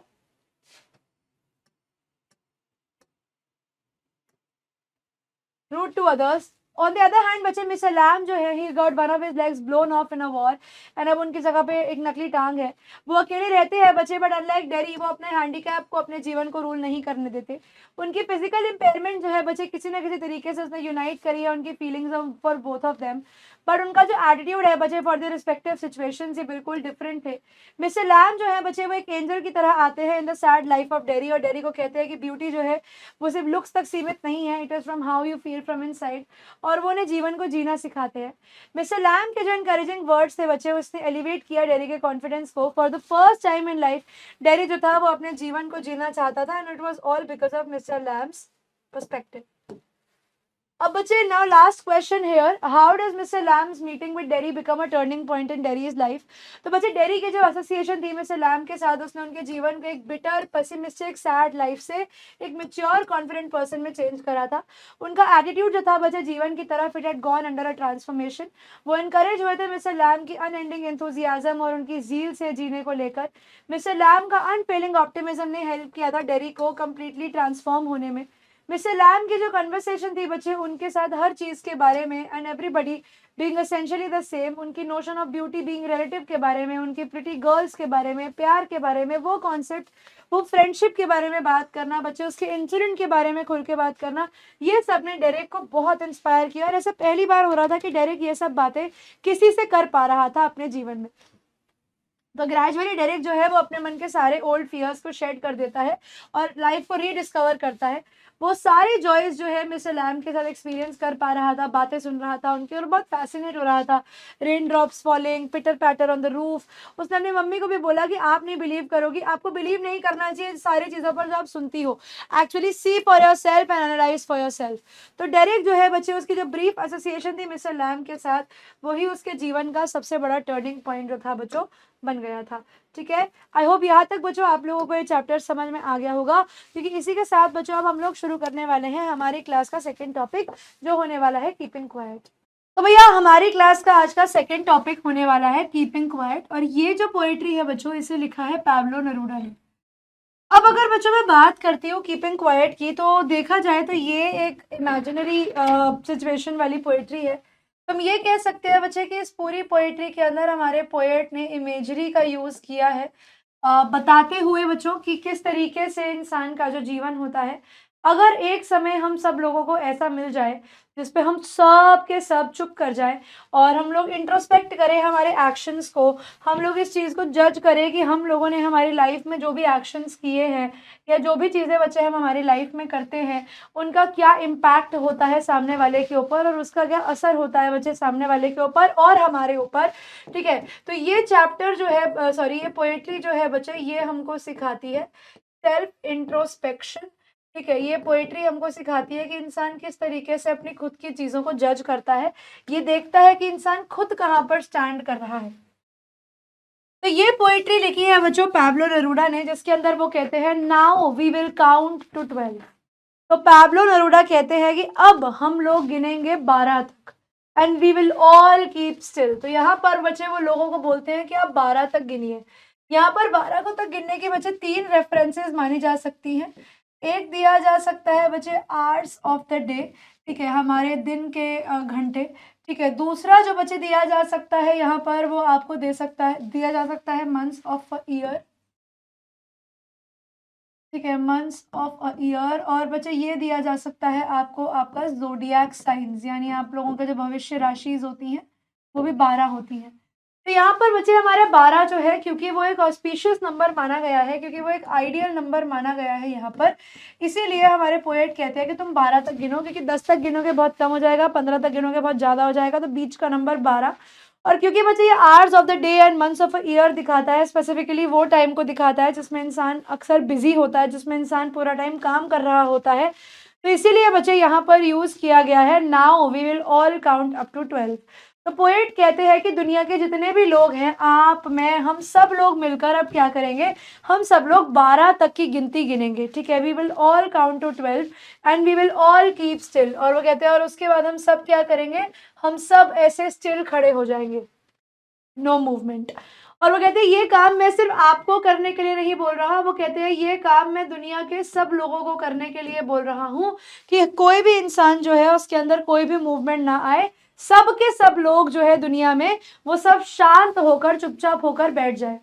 rude to others. On the other hand, बच्चे, Mr Lam जो है, he got one of his legs blown off in a war, and अब उनकी जगह पे एक नकली टांग है. वो अकेले रहते हैं बच्चे, बट अनलाइक डेरी, वो अपने हैंडीकैप को अपने जीवन को रूल नहीं करने देते. उनकी फिजिकल इम्पेयरमेंट जो है बच्चे, किसी ना किसी तरीके से उसने यूनाइट करी है उनकी feelings for both of them. But उनका जो एटीट्यूड है बच्चे फॉर द रिस्पेक्टिव सिचुएशन ये बिल्कुल डिफरेंट थे. मिस्टर लैम जो है बच्चे, वो एक एंजल की तरह आते हैं in the sad life of dairy, और डेरी को कहते हैं कि ब्यूटी जो है वो सिर्फ लुक्स तक सीमित नहीं है, it is from how you feel from inside, और वो उन्हें जीवन को जीना सिखाते हैं. मिस्टर लैम के जो इनकरेजिंग वर्ड्स थे बच्चे, उसने एलिवेट किया डेरी के कॉन्फिडेंस को. For the first time in life Derry जो था वो अपने जीवन को जीना चाहता था, and it was all because of Mr Lamb's perspective. अब बच्चे, now last question here, how does Mr Lamb's meeting with Derry become a turning point in Derry's life? तो बच्चे, डेरी की जो एसोसिएशन थी मिस्टर लैम के साथ, उसने उनके जीवन को एक बिटर, पेसिमिस्टिक, सैड लाइफ से एक मैच्योर, कॉन्फिडेंट पर्सन में चेंज करा था. उनका एटीट्यूड जो था बच्चे जीवन की तरफ, it had gone under a transformation. वो इनकरेज हुए थे मिस्टर लैम की अनएंडिंग एंथुजियाज्म और उनकी जील से जीने को लेकर. मिस्टर लैम का अनफेलिंग ऑप्टिमिज्म ने हेल्प किया था डेरी को कंप्लीटली ट्रांसफॉर्म होने में. मिस्टर लैम की जो कन्वर्सेशन थी बच्चे उनके साथ हर चीज़ के बारे में, and everybody being essentially the same, उनकी notion of beauty being relative के बारे में, उनकी प्रिटी गर्ल्स के बारे में, प्यार के बारे में, वो कॉन्सेप्ट, वो फ्रेंडशिप के बारे में बात करना बच्चे, उसके इंसिडेंट के बारे में खुल के बात करना, ये सब ने डेरेक को बहुत इंस्पायर किया. और ऐसा पहली बार हो रहा था कि डेरेक ये सब बातें किसी से कर पा रहा था अपने जीवन में. तो ग्रेजुअली डेरेक जो है वो अपने मन के सारे ओल्ड फियर्स को शेड कर देता है और लाइफ को रीडिस्कवर करता है. वो सारी जॉयज जो है मिस्टर लैम के साथ एक्सपीरियंस कर पा रहा था, बातें सुन रहा था उनकी और बहुत फैसिनेट हो रहा था. रेन ड्रॉप्स फॉलिंग, पिटर पैटर ऑन द रूफ. उसने अपनी मम्मी को भी बोला कि आप नहीं बिलीव करोगी, आपको बिलीव नहीं करना चाहिए सारी चीज़ों पर जो आप सुनती हो, actually see for your self and analyse for your self. तो डेरेक जो है बच्चे, उसकी जो ब्रीफ एसोसिएशन थी मिस्टर लैम के साथ, वही उसके जीवन का सबसे बड़ा टर्निंग पॉइंट जो था बच्चों बन गया था. ठीक है, आई होप यहाँ तक बच्चों आप लोगों को ये चैप्टर समझ में आ गया होगा, क्योंकि इसी के साथ बच्चों अब हम लोग शुरू करने वाले हैं हमारी क्लास का सेकंड टॉपिक, जो होने वाला है कीपिंग क्वाइट. तो भैया हमारी क्लास का आज का सेकंड टॉपिक होने वाला है कीपिंग क्वाइट, और ये जो पोएट्री है बच्चों, इसे लिखा है पाब्लो नेरूदा ने. अब अगर बच्चों मैं बात करती हूँ कीपिंग क्वाइट की, तो देखा जाए तो ये एक इमेजिनरी सिचुएशन वाली पोएट्री है. हम ये कह सकते हैं बच्चे कि इस पूरी पोएट्री के अंदर हमारे पोएट ने इमेजरी का यूज़ किया है, बताते हुए बच्चों कि किस तरीके से इंसान का जो जीवन होता है, अगर एक समय हम सब लोगों को ऐसा मिल जाए जिस पे हम सब के सब चुप कर जाए और हम लोग इंट्रोस्पेक्ट करें हमारे एक्शंस को, हम लोग इस चीज़ को जज करें कि हम लोगों ने हमारी लाइफ में जो भी एक्शंस किए हैं या जो भी चीज़ें बच्चे हम हमारी लाइफ में करते हैं, उनका क्या इम्पैक्ट होता है सामने वाले के ऊपर और उसका क्या असर होता है बच्चे सामने वाले के ऊपर और हमारे ऊपर. ठीक है, तो ये चैप्टर जो है ये पोएट्री जो है बच्चे, ये हमको सिखाती है सेल्फ इंट्रोस्पेक्शन. ठीक है, ये पोएट्री हमको सिखाती है कि इंसान किस तरीके से अपनी खुद की चीज़ों को जज करता है, ये देखता है कि इंसान खुद कहाँ पर स्टैंड कर रहा है. तो ये पोएट्री लिखी है बच्चों पाब्लो नेरूदा ने, जिसके अंदर वो कहते हैं now we will count to 12. तो पाब्लो नेरूदा कहते हैं कि अब हम लोग गिनेंगे 12 तक, and we will all keep still. तो यहाँ पर बच्चे वो लोगों को बोलते हैं कि आप 12 तक गिनिए. यहाँ पर 12 को तक गिनने के बच्चे 3 रेफरेंसेस मानी जा सकती हैं. एक दिया जा सकता है बच्चे आवर्स ऑफ द डे. ठीक है, हमारे दिन के घंटे. ठीक है, दूसरा जो बच्चे दिया जा सकता है यहाँ पर वो आपको दिया जा सकता है मंथ्स ऑफ अ ईयर. ठीक है, मंथ्स ऑफ अ ईयर. और बच्चे ये दिया जा सकता है आपको आपका ज़ोडिएक साइंस, यानी आप लोगों के जो भविष्य राशिज होती हैं वो भी 12 होती हैं. तो यहाँ पर बच्चे हमारा 12 जो है, क्योंकि वो एक ऑस्पिशियस नंबर माना गया है, क्योंकि वो एक आइडियल नंबर माना गया है यहाँ पर, इसीलिए हमारे पोएट कहते हैं कि तुम 12 तक गिनो, क्योंकि 10 तक गिनोगे बहुत कम हो जाएगा, 15 तक गिनोगे बहुत ज़्यादा हो जाएगा, तो बीच का नंबर 12. और क्योंकि बच्चे ये hours of the day and months of a year दिखाता है, स्पेसिफिकली वो टाइम को दिखाता है जिसमें इंसान अक्सर बिजी होता है, जिसमें इंसान पूरा टाइम काम कर रहा होता है, तो इसीलिए बच्चे यहाँ पर यूज़ किया गया है now we will all count up to 12. तो पोएट कहते हैं कि दुनिया के जितने भी लोग हैं, आप, मैं, हम सब लोग मिलकर अब क्या करेंगे, हम सब लोग 12 तक की गिनती गिनेंगे, ठीक है। We will all count to 12 and we will all keep still. और वो कहते हैं और उसके बाद हम सब क्या करेंगे, हम सब ऐसे स्टिल खड़े हो जाएंगे, नो मूवमेंट। और वो कहते हैं ये काम मैं सिर्फ आपको करने के लिए नहीं बोल रहा, वो कहते हैं ये काम मैं दुनिया के सब लोगों को करने के लिए बोल रहा हूँ कि कोई भी इंसान जो है उसके अंदर कोई भी मूवमेंट ना आए, सब के सब लोग जो है दुनिया में वो सब शांत होकर चुपचाप होकर बैठ जाए।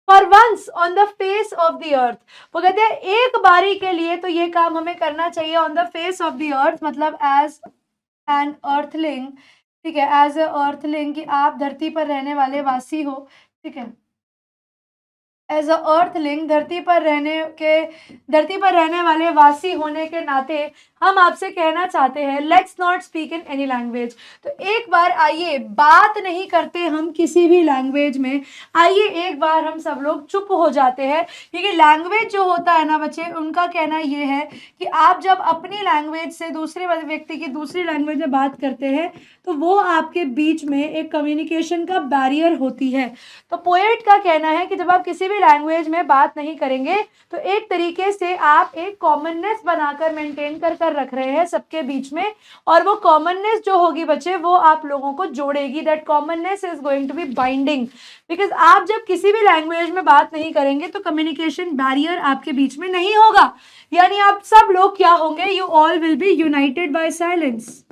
For once on the face of the earth, वो कहते हैं एक बारी के लिए तो ये काम हमें करना चाहिए on the face of the अर्थ, मतलब एज एन अर्थलिंग, ठीक है, एज ए अर्थलिंग, कि आप धरती पर रहने वाले वासी हो, ठीक है। एज अ अर्थलिंग, धरती पर रहने वाले वासी होने के नाते हम आपसे कहना चाहते हैं, let's not speak in any language. तो एक बार आइए, बात नहीं करते हम किसी भी लैंग्वेज में, आइए एक बार हम सब लोग चुप हो जाते हैं। क्योंकि लैंग्वेज जो होता है ना बच्चे, उनका कहना ये है कि आप जब अपनी लैंग्वेज से दूसरे व्यक्ति की दूसरी लैंग्वेज में बात करते हैं तो वो आपके बीच में एक कम्युनिकेशन का बैरियर होती है। तो पोएट का कहना है कि जब आप किसी भी लैंग्वेज में बात नहीं करेंगे तो एक तरीके से आप एक कॉमननेस बनाकर मेंटेन कर रख रहे हैं सबके बीच में, और वो कॉमननेस जो होगी बच्चे वो आप लोगों को जोड़ेगी। That commonness is going to be binding, because आप जब किसी भी लैंग्वेज में बात नहीं करेंगे तो कम्युनिकेशन बैरियर आपके बीच में नहीं होगा, यानी आप सब लोग क्या होंगे, you all will be united by silence.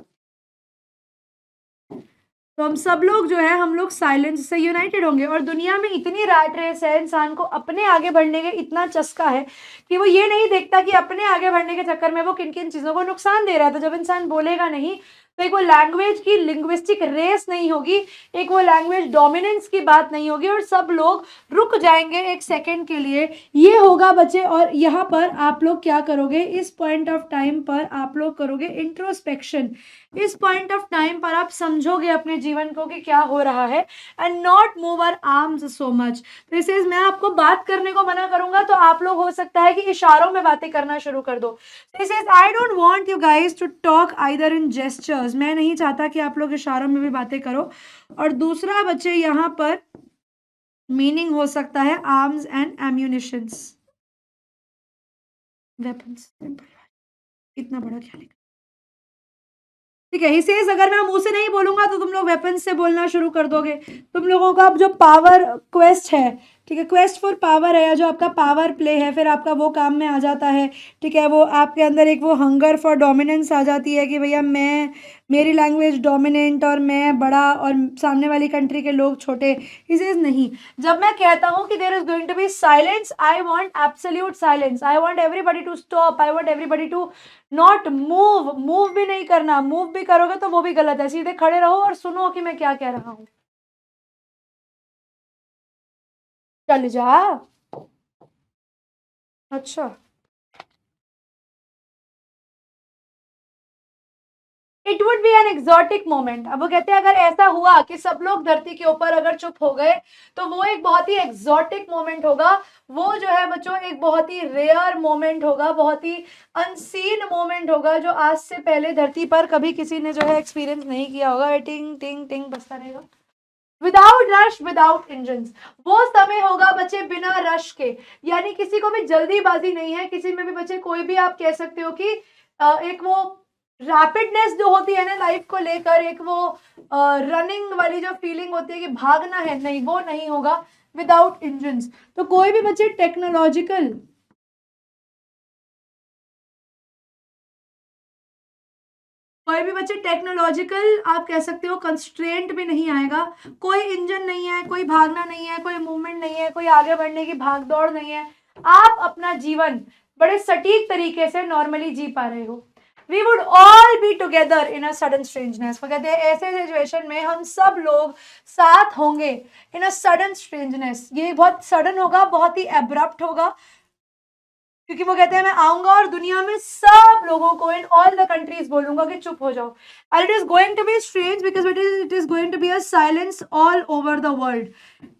तो हम सब लोग जो है हम लोग साइलेंस से यूनाइटेड होंगे। और दुनिया में इतनी रैट रेस है, इंसान को अपने आगे बढ़ने के इतना चस्का है कि वो ये नहीं देखता कि अपने आगे बढ़ने के चक्कर में वो किन किन चीज़ों को नुकसान दे रहा था। जब इंसान बोलेगा नहीं तो एक वो लैंग्वेज की लिंग्विस्टिक रेस नहीं होगी, एक वो लैंग्वेज डोमिनेंस की बात नहीं होगी, और सब लोग रुक जाएंगे एक सेकेंड के लिए। ये होगा बच्चे, और यहाँ पर आप लोग क्या करोगे, इस पॉइंट ऑफ टाइम पर आप लोग करोगे इंट्रोस्पेक्शन। इस पॉइंट ऑफ टाइम पर आप समझोगे अपने जीवन को कि क्या हो रहा है, and not move our arms so much. This is, मैं आपको बात करने को मना करूंगा तो आप लोग हो सकता है कि इशारों में बातें करना शुरू कर दो। This is, I don't want you guys to talk either in gestures, मैं नहीं चाहता कि आप लोग इशारों में भी बातें करो। और दूसरा बच्चे यहाँ पर मीनिंग हो सकता है आर्म्स एंड एम्यूनिशंस, वेपन्स, इतना बड़ा क्या लिखा, ठीक है। इसे अगर मैं मुंह से नहीं बोलूंगा तो तुम लोग वेपन से बोलना शुरू कर दोगे। तुम लोगों का अब जो पावर क्वेस्ट है, ठीक है, क्वेस्ट फॉर पावर है, या जो आपका पावर प्ले है, फिर आपका वो काम में आ जाता है, ठीक है। वो आपके अंदर एक वो हंगर फॉर डोमिनेंस आ जाती है कि भैया मैं, मेरी लैंग्वेज डोमिनेंट और मैं बड़ा और सामने वाली कंट्री के लोग छोटे। इसे नहीं, जब मैं कहता हूँ कि there is going to be silence, I want absolute silence, I want everybody to stop, I want everybody to not move. Move भी नहीं करना, मूव भी करोगे तो वो भी गलत है, सीधे खड़े रहो और सुनो कि मैं क्या कह रहा हूँ। चल जा, अच्छा। It would be an exotic moment. अब वो कहते हैं अगर ऐसा हुआ कि सब लोग धरती के ऊपर अगर चुप हो गए तो वो एक बहुत ही एक्सोटिक मोमेंट होगा। वो जो है बच्चों एक बहुत ही रेयर मोमेंट होगा, बहुत ही अनसीन मोमेंट होगा, जो आज से पहले धरती पर कभी किसी ने जो है एक्सपीरियंस नहीं किया होगा। टिंग टिंग टिंग बजता रहेगा, विदाउट रश, विदाउट इंजन। वो समय होगा बच्चे बिना रश के, यानी किसी को भी जल्दीबाजी नहीं है किसी में भी बच्चे। कोई भी आप कह सकते हो कि एक वो रैपिडनेस जो होती है ना लाइफ को लेकर, एक वो रनिंग वाली जो फीलिंग होती है कि भागना है, नहीं, वो नहीं होगा विदाउट इंजन। तो कोई भी बच्चे टेक्नोलॉजिकल, कोई भी बच्चे टेक्नोलॉजिकल आप कह सकते हो कंस्ट्रेंट भी नहीं आएगा। कोई इंजन नहीं है, कोई भागना नहीं है, कोई मूवमेंट नहीं है, कोई आगे बढ़ने की भाग दौड़ नहीं है। आप अपना जीवन बड़े सटीक तरीके से नॉर्मली जी पा रहे हो। We would all be together in a sudden strangeness. वो कहते हैं ऐसे सिचुएशन में हम सब लोग साथ होंगे इन अ सडन स्ट्रेंजनेस। ये बहुत सडन होगा, बहुत ही एब्रप्ट होगा, क्योंकि वो कहते हैं मैं आऊंगा और दुनिया में सब लोगों को इन ऑल द कंट्रीज बोलूंगा कि चुप हो जाओ। And it is going to be strange because it is going to be a silence all over the world.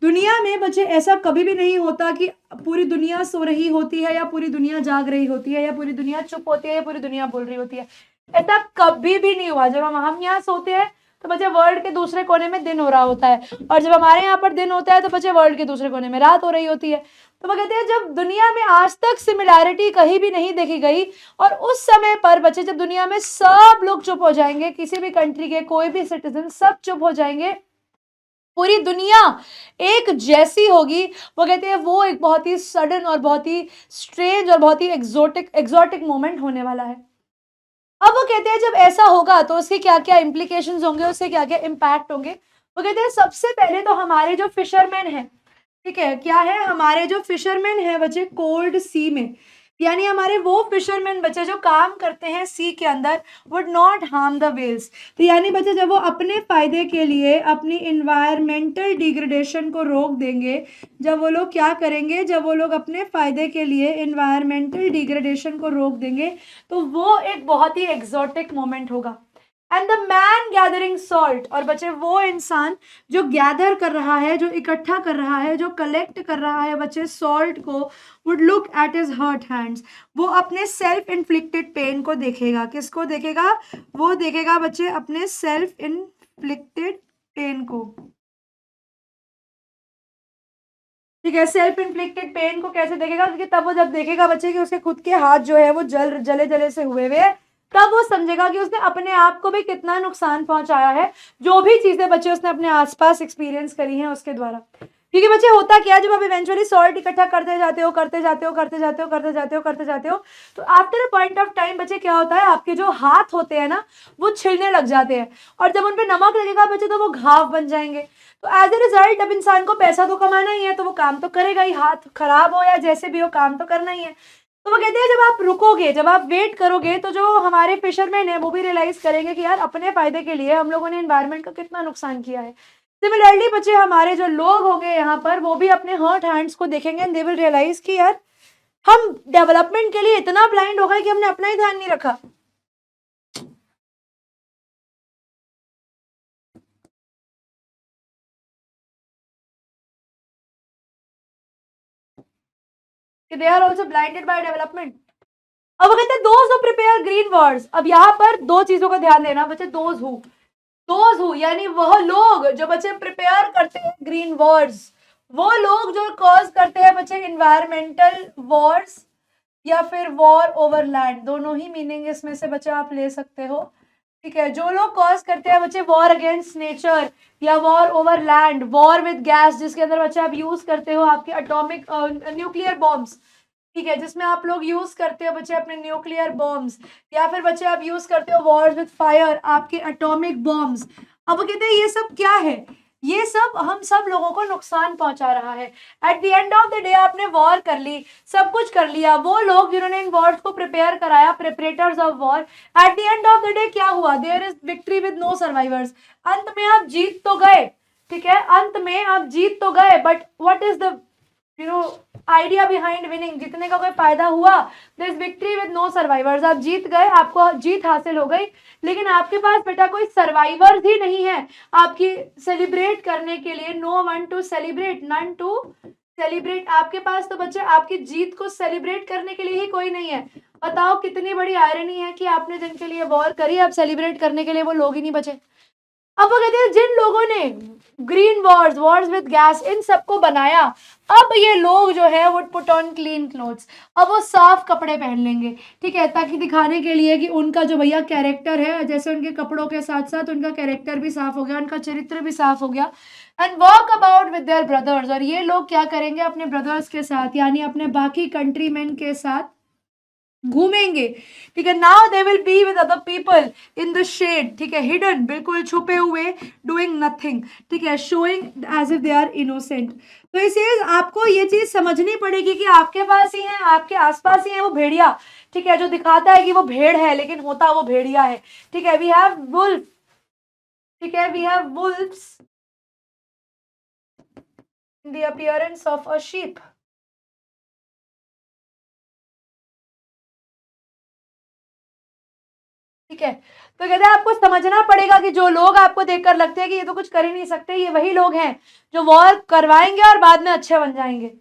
दुनिया में बच्चे ऐसा कभी भी नहीं होता कि पूरी दुनिया सो रही होती है या पूरी दुनिया जाग रही होती है या पूरी दुनिया चुप होती है या पूरी दुनिया बोल रही होती है। ऐसा कभी भी नहीं हुआ। जब हम यहाँ सोते हैं तो बच्चे वर्ल्ड के दूसरे कोने में दिन हो रहा होता है, और जब हमारे यहाँ पर दिन होता है तो बच्चे वर्ल्ड के दूसरे कोने में रात हो रही होती है। तो वो कहते हैं जब दुनिया में आज तक सिमिलैरिटी कहीं भी नहीं देखी गई, और उस समय पर बच्चे जब दुनिया में सब लोग चुप हो जाएंगे, किसी भी कंट्री के कोई भी सिटीजन सब चुप हो जाएंगे, पूरी दुनिया एक जैसी होगी, वो कहते हैं वो एक बहुत ही सडन और बहुत ही स्ट्रेंज और बहुत ही एक्सोटिक मोमेंट होने वाला है। अब वो कहते हैं जब ऐसा होगा तो उसके क्या क्या इम्प्लीकेशंस होंगे, उससे क्या क्या इम्पैक्ट होंगे। वो कहते हैं सबसे पहले तो हमारे जो फिशरमैन हैं, ठीक है, क्या है, हमारे जो फिशरमैन हैं बच्चे कोल्ड सी में, यानी हमारे वो फिशरमैन बच्चे जो काम करते हैं सी के अंदर, would not harm the whales. तो यानी बच्चे जब वो अपने फायदे के लिए अपनी इन्वायरमेंटल डिग्रेडेशन को रोक देंगे, जब वो लोग क्या करेंगे, जब वो लोग अपने फायदे के लिए इन्वायरमेंटल डिग्रेडेशन को रोक देंगे, तो वो एक बहुत ही एक्सोटिक मोमेंट होगा। And the man gathering salt, और बच्चे वो इंसान जो गैदर कर रहा है, जो इकट्ठा कर रहा है, जो कलेक्ट कर रहा है बच्चे सॉल्ट को, would look at his hurt hands, वो अपने सेल्फ इन्फ्लिक्टेड पेन को देखेगा। किसको देखेगा, वो देखेगा बच्चे अपने सेल्फ इन्फ्लिक्टेड पेन को, ठीक है। सेल्फ इन्फ्लिक्टेड पेन को कैसे देखेगा, क्योंकि तब वो जब देखेगा बच्चे कि उसके खुद के हाथ जो है वो जले जले से हुए हुए, तब वो समझेगा कि उसने अपने आप को भी कितना नुकसान पहुंचाया है, जो भी चीजें बच्चे उसने अपने आसपास एक्सपीरियंस करी हैं उसके द्वारा। क्योंकि बच्चे होता क्या है, जब आप इवेंचुअली सॉल्ट इकट्ठा करते जाते हो करते जाते हो करते जाते हो करते जाते हो करते जाते हो, तो after a point of time बच्चे क्या होता है, आपके जो हाथ होते हैं ना वो छिलने लग जाते हैं, और जब उन पे नमक लगेगा बच्चे तो वो घाव बन जाएंगे। तो एज ए रिजल्ट अब इंसान को पैसा तो कमाना ही है, तो वो काम तो करेगा ही, हाथ खराब हो या जैसे भी हो काम तो करना ही है। तो वो कहते हैं जब आप रुकोगे, जब आप वेट करोगे, तो जो हमारे फिशरमैन है वो भी रियलाइज करेंगे कि यार अपने फायदे के लिए हम लोगों ने एनवायरनमेंट का कितना नुकसान किया है। सिमिलरली बच्चे हमारे जो लोग होंगे यहाँ पर, वो भी अपने हर्ट हैंड्स को देखेंगे एंड दे विल रियलाइज कि यार हम डेवलपमेंट के लिए इतना ब्लाइंड हो गए कि हमने अपना ही ध्यान नहीं रखा। They are also blinded by development. अब वो कहते हैं those who prepare green words. अब यहाँ पर दो चीजों का ध्यान देना बच्चे, दोज हु यानी वह लोग जो बच्चे प्रिपेयर करते हैं ग्रीन वॉर्स, वो लोग जो कॉज करते हैं बच्चे इन्वायरमेंटल वॉर्स या फिर वॉर ओवर लैंड, दोनों ही मीनिंग इसमें से बच्चे आप ले सकते हो, ठीक है। जो लोग कॉज करते हैं बच्चे वॉर अगेंस्ट नेचर या war over land, war with gas, जिसके अंदर बच्चे आप यूज करते हो आपके अटोमिक न्यूक्लियर बॉम्ब्स, ठीक है, जिसमें आप लोग यूज करते हो बच्चे अपने न्यूक्लियर बॉम्ब्स, या फिर बच्चे आप यूज करते हो वॉर्स विद फायर, आपके एटॉमिक बॉम्ब्स। अब वो कहते हैं ये सब क्या है, ये सब हम सब लोगों को नुकसान पहुंचा रहा है। At the end of the day आपने वॉर कर ली, सब कुछ कर लिया, वो लोग जिन्होंने इन वॉर्स को प्रिपेयर कराया, preparators of war, at the end of the day क्या हुआ, there is victory with no survivors. अंत में आप जीत तो गए, ठीक है, अंत में आप जीत तो गए, but what is the idea behind winning, जीतने का कोई फायदा हुआ, this victory with no survivors, आप जीत गए, आपको जीत हासिल हो गई, लेकिन आपके पास बेटा कोई सर्वाइवर्स ही नहीं है आपकी सेलिब्रेट करने के लिए, no one to celebrate, none to celebrate. आपके पास तो बच्चे आपकी जीत को सेलिब्रेट करने के लिए ही कोई नहीं है। बताओ कितनी बड़ी आयरनी है कि आपने जिनके लिए वॉर करी, अब सेलिब्रेट करने के लिए वो लोग ही नहीं बचे। अब वो कहते हैं जिन लोगों ने green wars, wars with gas, इन सबको बनाया, अब ये लोग जो है वो पुट ऑन क्लीन क्लोथ्स, अब वो साफ कपड़े पहन लेंगे, ठीक है, ताकि दिखाने के लिए कि उनका जो भैया कैरेक्टर है, जैसे उनके कपड़ों के साथ साथ उनका कैरेक्टर भी साफ हो गया, उनका चरित्र भी साफ हो गया। And walk about with their brothers, और ये लोग क्या करेंगे अपने ब्रदर्स के साथ, यानी अपने बाकी कंट्रीमैन के साथ घूमेंगे, ठीक है। Now they will be with other people in the shade, ठीक है, हिडन, बिल्कुल छुपे हुए, डूइंग नथिंग, ठीक है, showing as if they are innocent. तो इसे आपको ये चीज समझनी पड़ेगी कि आपके पास ही है, आपके आसपास ही है वो भेड़िया, ठीक है, जो दिखाता है कि वो भेड़ है लेकिन होता वो भेड़िया है, ठीक है। वी हैव वुल्फ, ठीक है, we have wolves in the appearance of a sheep, ठीक है। तो कहते हैं आपको समझना पड़ेगा कि जो लोग आपको देखकर लगते हैं कि ये तो कुछ कर ही नहीं सकते, ये वही लोग हैं जो वॉर करवाएंगे और बाद में अच्छे बन जाएंगे।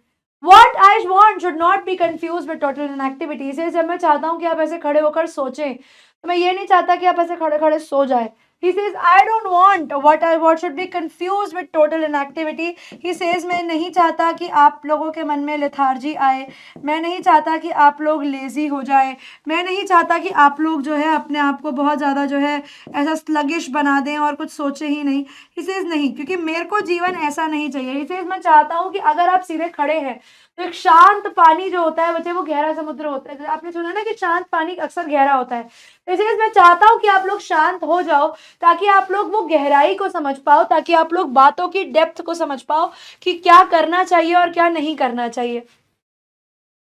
What I want should not be confused with total inactivity। इसे जब मैं चाहता हूँ कि आप ऐसे खड़े होकर सोचें, तो मैं ये नहीं चाहता कि आप ऐसे खड़े खड़े सो जाए, He says, I don't want what should be confused with total inactivity. He says, मैं नहीं चाहता कि आप लोगों के मन में लेथार्जी आए, मैं नहीं चाहता कि आप लोग लेजी हो जाए, मैं नहीं चाहता कि आप लोग जो है अपने आप को बहुत ज़्यादा जो है ऐसा स्लगिश बना दें और कुछ सोचे ही नहीं. He says, नहीं, क्योंकि मेरे को जीवन ऐसा नहीं चाहिए. He says, मैं चाहता हूँ कि अगर आप सीधे खड़े हैं तो एक शांत पानी जो होता है बच्चे वो गहरा समुद्र होता है. आपने सुना ना कि शांत पानी अक्सर गहरा होता है. इसलिए मैं चाहता हूं कि आप लोग शांत हो जाओ ताकि आप लोग वो गहराई को समझ पाओ, ताकि आप लोग बातों की डेप्थ को समझ पाओ कि क्या करना चाहिए और क्या नहीं करना चाहिए.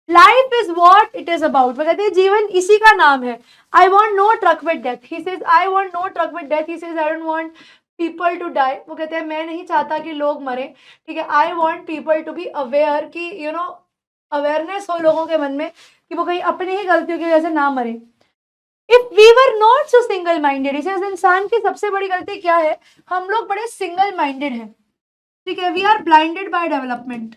Life is what it is about. वो कहते हैं जीवन इसी का नाम है. I want no truck with death. He says I want no truck with death. He says I don't want people to die. वो कहते हैं मैं नहीं चाहता कि लोग मरे. ठीक है, I want people to be aware, कि अवेयरनेस हो लोगों के मन में कि वो कहीं अपनी ही गलतियों की वजह से ना मरे. If we were not so single minded, इसे इंसान की सबसे बड़ी गलती क्या है, हम लोग बड़े सिंगल माइंडेड हैं. ठीक है, we are blinded by development.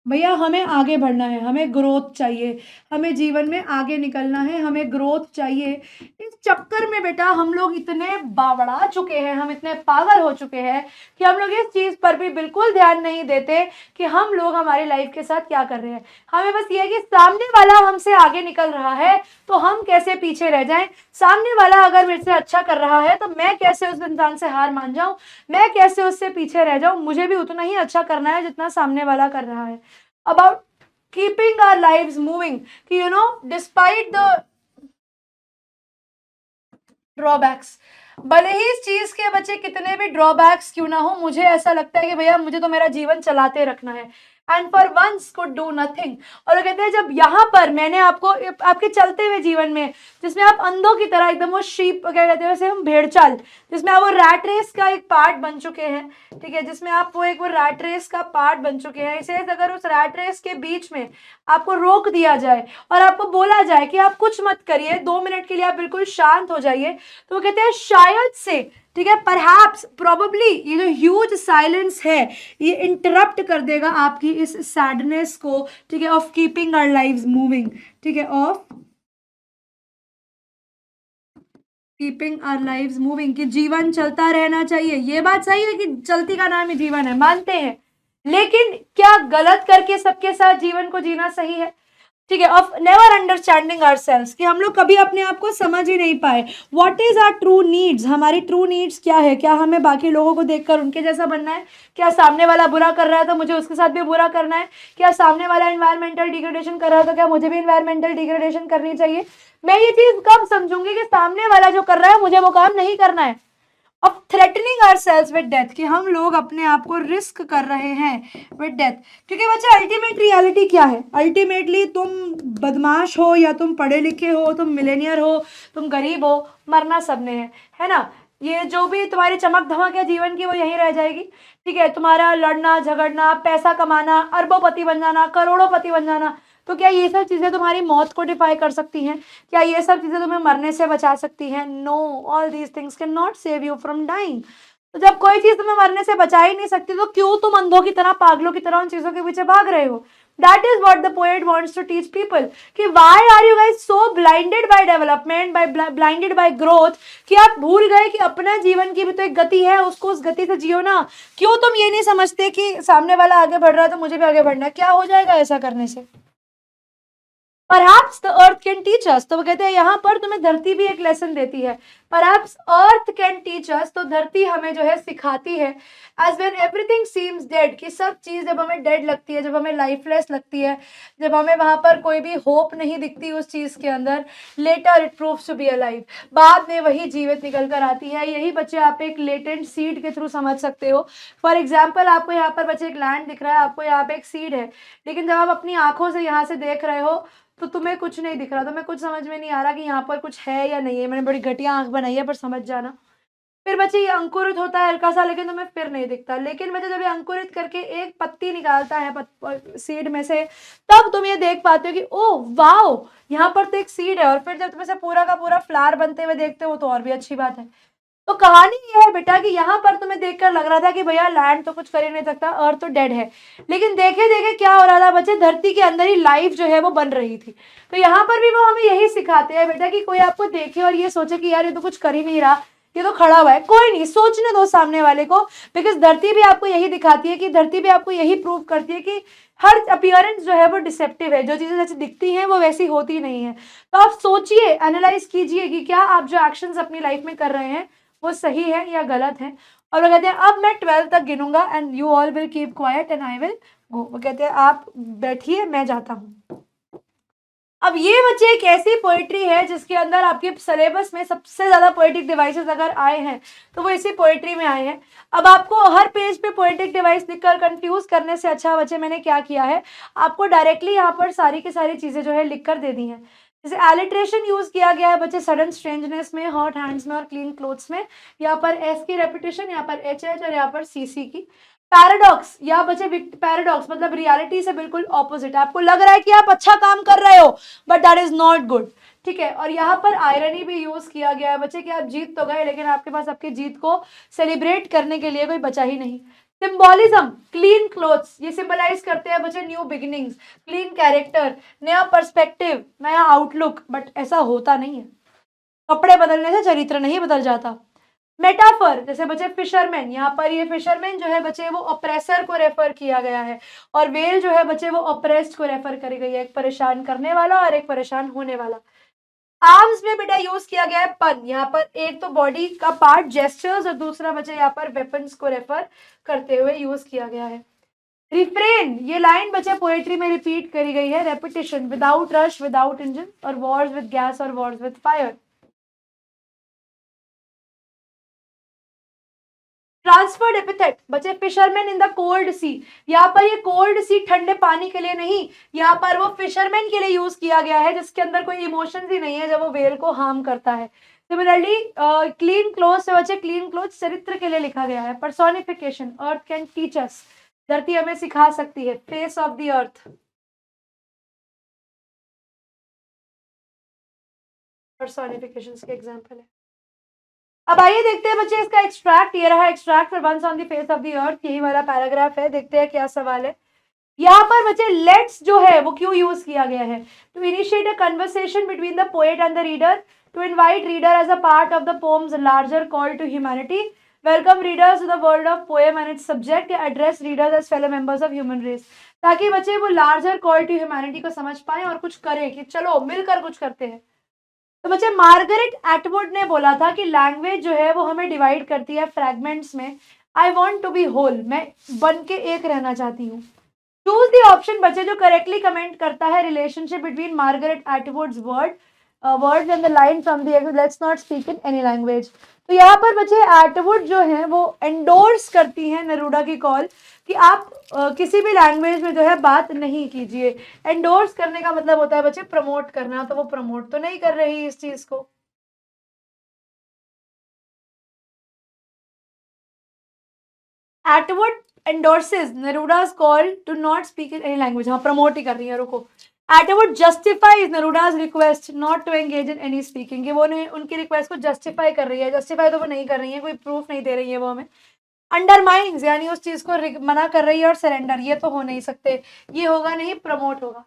भैया हमें आगे बढ़ना है, हमें ग्रोथ चाहिए, हमें जीवन में आगे निकलना है, हमें ग्रोथ चाहिए. इस चक्कर में बेटा हम लोग इतने बावड़ा चुके हैं, हम इतने पागल हो चुके हैं कि हम लोग इस चीज़ पर भी बिल्कुल ध्यान नहीं देते कि हम लोग हमारी लाइफ के साथ क्या कर रहे हैं. हमें बस ये है कि सामने वाला हमसे आगे निकल रहा है तो हम कैसे पीछे रह जाएं. सामने वाला अगर मेरे से अच्छा कर रहा है तो मैं कैसे उस इंसान से हार मान जाऊं, मैं कैसे उससे पीछे रह जाऊं. मुझे भी उतना ही अच्छा करना है जितना सामने वाला कर रहा है. About keeping our lives moving, कि despite the ड्रॉबैक्स, भले ही इस चीज के बच्चे कितने भी ड्रॉबैक्स क्यों ना हो, मुझे ऐसा लगता है कि भैया मुझे तो मेरा जीवन चलाते रखना है. And for once could do nothing. और वो कहते हैं जब यहाँ पर मैंने आपको आपके चलते हुए जीवन में, जिसमें आप अंधों की तरह एकदम वो शीप क्या कहते हैं वैसे हम भेड़ चाल, जिसमें आप वो रैट रेस का एक पार्ट बन चुके हैं. ठीक है, जिसमें आप वो रैट रेस का पार्ट बन चुके हैं. इसे अगर उस रैट रेस के बीच में आपको रोक दिया जाए और आपको बोला जाए कि आप कुछ मत करिए, 2 मिनट के लिए आप बिल्कुल शांत हो जाइए, तो वो कहते हैं शायद से, ठीक है, परहैप्स प्रोबेबली ये जो ह्यूज साइलेंस है ये इंटरप्ट कर देगा आपकी इस सैडनेस को. ठीक है, of keeping our lives moving. ठीक है, of keeping our lives moving, कि जीवन चलता रहना चाहिए. ये बात सही है कि चलती का नाम ही जीवन है, मानते हैं, लेकिन क्या गलत करके सबके साथ जीवन को जीना सही है. ठीक है, ऑफ नेवर अंडरस्टैंडिंग आवरसेल्व्स, कि हम लोग कभी अपने आप को समझ ही नहीं पाए. What is our true needs, हमारी ट्रू नीड्स क्या है. क्या हमें बाकी लोगों को देखकर उनके जैसा बनना है. क्या सामने वाला बुरा कर रहा है तो मुझे उसके साथ भी बुरा करना है. क्या सामने वाला एनवायरमेंटल डिग्रेडेशन कर रहा है तो क्या मुझे भी एनवायरमेंटल डिग्रेडेशन करनी चाहिए. मैं ये चीज कब समझूंगी कि सामने वाला जो कर रहा है मुझे वो काम नहीं करना है. Of threatening ourselves with death, कि हम लोग अपने आप को रिस्क कर रहे हैं विद डेथ. क्योंकि बच्चे अल्टीमेट रियलिटी क्या है, अल्टीमेटली तुम बदमाश हो या तुम पढ़े लिखे हो, तुम मिलेनियर हो, तुम गरीब हो, मरना सबने है ना. ये जो भी तुम्हारी चमक धमक है जीवन की वो यहीं रह जाएगी. ठीक है, तुम्हारा लड़ना झगड़ना, पैसा कमाना, अरबोपति बन जाना, करोड़ोंपति बन जाना, तो क्या ये सब चीज़ें तुम्हारी मौत को डिफाई कर सकती हैं. क्या ये सब चीज़ें तुम्हें मरने से बचा सकती हैं. No, all these things can not save you from dying. तो जब कोई चीज़ तुम्हें मरने से बचा ही नहीं सकती तो क्यों तुम अंधों की तरह, पागलों की तरह उन चीज़ों के पीछे भाग रहे हो. That is what the poet wants to teach people, कि why are you guys so blinded by development, by blinded by growth, कि आप भूल गए कि अपना जीवन की भी तो एक गति है, उसको उस गति से जियो ना. क्यों तुम ये नहीं समझते कि सामने वाला आगे बढ़ रहा है तो मुझे भी आगे बढ़ना है. क्या हो जाएगा ऐसा करने से. Perhaps the earth can teach us, तो वो कहते हैं यहाँ पर तुम्हें धरती भी एक लेसन देती है. Perhaps earth can teach us, तो धरती हमें जो है सिखाती है. As when everything seems dead, कि सब चीज़ जब हमें डेड लगती है, जब हमें लाइफलेस लगती है, जब हमें वहाँ पर कोई भी होप नहीं दिखती उस चीज़ के अंदर, later it proves to be alive, बाद में वही जीवित निकल कर आती है. यही बच्चे आप एक लेटेंट सीड के थ्रू समझ सकते हो. फॉर एग्जाम्पल आपको यहाँ पर बच्चे एक लैंड दिख रहा है, आपको यहाँ पे एक सीड है, लेकिन जब आप अपनी आंखों से यहाँ से देख रहे हो तो तुम्हें कुछ नहीं दिख रहा, तुम्हें कुछ समझ में नहीं आ रहा कि यहाँ पर कुछ है या नहीं है. मैंने बड़ी घटिया आंख बनाई है पर समझ जाना. फिर बच्चे ये अंकुरित होता है हल्का सा, लेकिन तुम्हें फिर नहीं दिखता. लेकिन बच्चे जब ये अंकुरित करके एक पत्ती निकालता है सीड में से, तब तुम ये देख पाते हो कि ओह वाओ, यहाँ पर तो एक सीड है. और फिर जब तुम इसे पूरा का पूरा फ्लावर बनते हुए देखते हो तो और भी अच्छी बात है. तो कहानी ये है बेटा कि यहाँ पर तुम्हें देखकर लग रहा था कि भैया लैंड तो कुछ कर ही नहीं सकता, अर्थ तो डेड है, लेकिन देखे देखे क्या हो रहा था बच्चे, धरती के अंदर ही लाइफ जो है वो बन रही थी। तो यहाँ पर भी वो हमें यही सिखाते हैं बेटा कि कोई आपको देखे और ये सोचे कि यार ये तो कुछ कर ही नहीं रहा, ये तो खड़ा हुआ है, कोई नहीं, सोचने दो सामने वाले को। बिकॉज धरती भी आपको यही दिखाती है, कि धरती भी आपको यही प्रूव करती है कि हर अपीयरेंस जो है वो डिसेप्टिव है, जो चीजें जैसे दिखती हैं वो वैसी होती नहीं है। तो आप सोचिए, एनालाइज कीजिए कि क्या आप जो एक्शंस अपनी लाइफ में कर रहे हैं वो सही है या गलत है। और वो कहते हैं अब मैं 12 तक गिनूंगा and you all will keep quiet and I will go. वो कहते हैं आप बैठिए, मैं जाता हूँ। अब ये बच्चे एक ऐसी पोइट्री है जिसके अंदर आपके सिलेबस में सबसे ज्यादा पोएटिक डिवाइसेस अगर आए हैं तो वो इसी पोइट्री में आए हैं। अब आपको हर पेज पे पोएटिक डिवाइस लिखकर कंफ्यूज करने से अच्छा बच्चे मैंने क्या किया है, आपको डायरेक्टली यहाँ पर सारी की सारी चीजें जो है लिखकर दे दी हैं। जैसे एलिट्रेशन यूज किया गया है बच्चे सडन स्ट्रेंजनेस में, हॉट हैंड्स में और क्लीन क्लोथ्स में। यहाँ पर एस की रेपिटेशन, यहाँ पर एच एच और यहाँ पर सीसी की। पैराडॉक्स, या बच्चे पैराडॉक्स मतलब रियलिटी से बिल्कुल ऑपोजिट, आपको लग रहा है कि आप अच्छा काम कर रहे हो but that is not good, ठीक है। और यहाँ पर आयरनी भी यूज किया गया है बच्चे कि आप जीत तो गए लेकिन आपके पास आपकी जीत को सेलिब्रेट करने के लिए कोई बचा ही नहीं। सिंबॉलिज्म, क्लीन क्लोथ्स, ये सिंबलाइज करते हैं बच्चे न्यू बिगिनिंग्स, क्लीन कैरेक्टर, नया पर्सपेक्टिव, नया आउटलुक, बट ऐसा होता नहीं है, कपड़े बदलने से चरित्र नहीं बदल जाता। मेटाफर, जैसे बच्चे फिशरमैन, यहाँ पर ये फिशरमैन जो है बच्चे वो ऑप्रेसर को रेफर किया गया है, और वेल जो है बच्चे वो ऑप्रेस्ड को रेफर करी गई है, एक परेशान करने वाला और एक परेशान होने वाला। आर्म्स में बेटा यूज किया गया है पन, यहाँ पर एक तो बॉडी का पार्ट जेस्चर्स और दूसरा बच्चे यहाँ पर वेपन्स को रेफर करते हुए यूज किया गया है। रिफ्रेन, ये लाइन बच्चे पोएट्री में रिपीट करी गई है, repetition, without rush without engine, और वॉर्स विद गैस और Wars with fire. Transferred epithet, बच्चे फिशरमैन इन द कोल्ड सी, यहाँ पर ये कोल्ड सी ठंडे पानी के लिए नहीं, यहाँ पर वो फिशरमैन के लिए यूज किया गया है जिसके अंदर कोई इमोशंस ही नहीं है जब वो वेल को हार्म करता है। सिमिलरली क्लीन क्लोथ से बच्चे क्लीन क्लोथ चरित्र के लिए लिखा गया है। Personification, earth can teach us, धरती हमें सिखा सकती है, face of the earth, personification के एग्जाम्पल है। अब आइए देखते हैं बच्चे इसका एक्सट्रैक्ट, ये रहा extract for once on the face of the earth, यही वाला पैराग्राफ है, देखते हैं क्या सवाल है। यहाँ पर बच्चे लेट्स जो है वो क्यों यूज किया गया है, to initiate a conversation between the poet and the reader, to invite reader as a part of the poem's larger call to humanity, welcome readers to the world of poem and its subject, address readers as fellow members of human race, ताकि बच्चे वो larger call to humanity को समझ पाए और कुछ करें कि चलो मिलकर कुछ करते हैं। तो बच्चे मार्गरेट एटवुड ने बोला था कि लैंग्वेज जो है वो हमें डिवाइड करती है फ्रैगमेंट्स में, I want to be whole, मैं बन के एक रहना चाहती हूँ। चूज द ऑप्शन बच्चे जो करेक्टली कमेंट करता है relationship between Margaret Atwood's words and the line from the let's not speak in any language. तो यहाँ पर बच्चे एटवुड जो है वो एंडोर्स करती हैं नेरूडा की कॉल कि आप किसी भी लैंग्वेज में जो है बात नहीं कीजिए। एंडोर्स करने का मतलब होता है बच्चे प्रमोट करना, तो वो प्रमोट तो नहीं कर रही इस चीज को। Atwood endorses Neruda's call to not speak in any language, हाँ प्रमोट ही कर रही है, रुको। Atwood justifies Neruda's request not to engage in any speaking, वो उनकी रिक्वेस्ट को जस्टिफाई कर रही है, जस्टिफाई तो वो नहीं कर रही है, कोई प्रूफ नहीं दे रही है वो हमें। अंडरमाइंस यानी उस चीज को मना कर रही है, और सरेंडर ये तो हो नहीं सकते, ये होगा नहीं, प्रमोट होगा।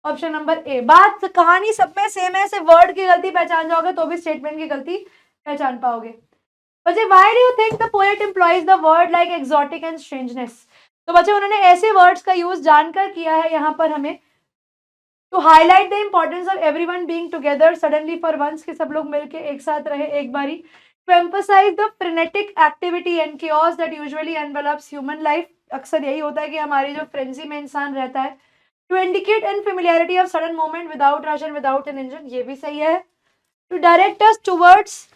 Option number A. बात कहानी सब में सेम है, सिर्फ वर्ड की गलती पहचान जाओगे तो भी स्टेटमेंट की गलती पहचान पाओगे। बच्चे why do you think the poet employs the word like exotic and strangeness, तो बच्चे उन्होंने ऐसे वर्ड्स का यूज जानकर किया है यहाँ पर हमें, to highlight the importance of everyone being together suddenly for once, कि सब लोग मिलके एक साथ रहे एक बारी, to emphasise the frenetic activity and chaos that usually envelops human life, अक्सर यही होता है कि हमारी जो फ्रेंजी में इंसान रहता है, to indicate unfamiliarity of sudden moment without rush and without an engine, ये भी सही है, to direct us towards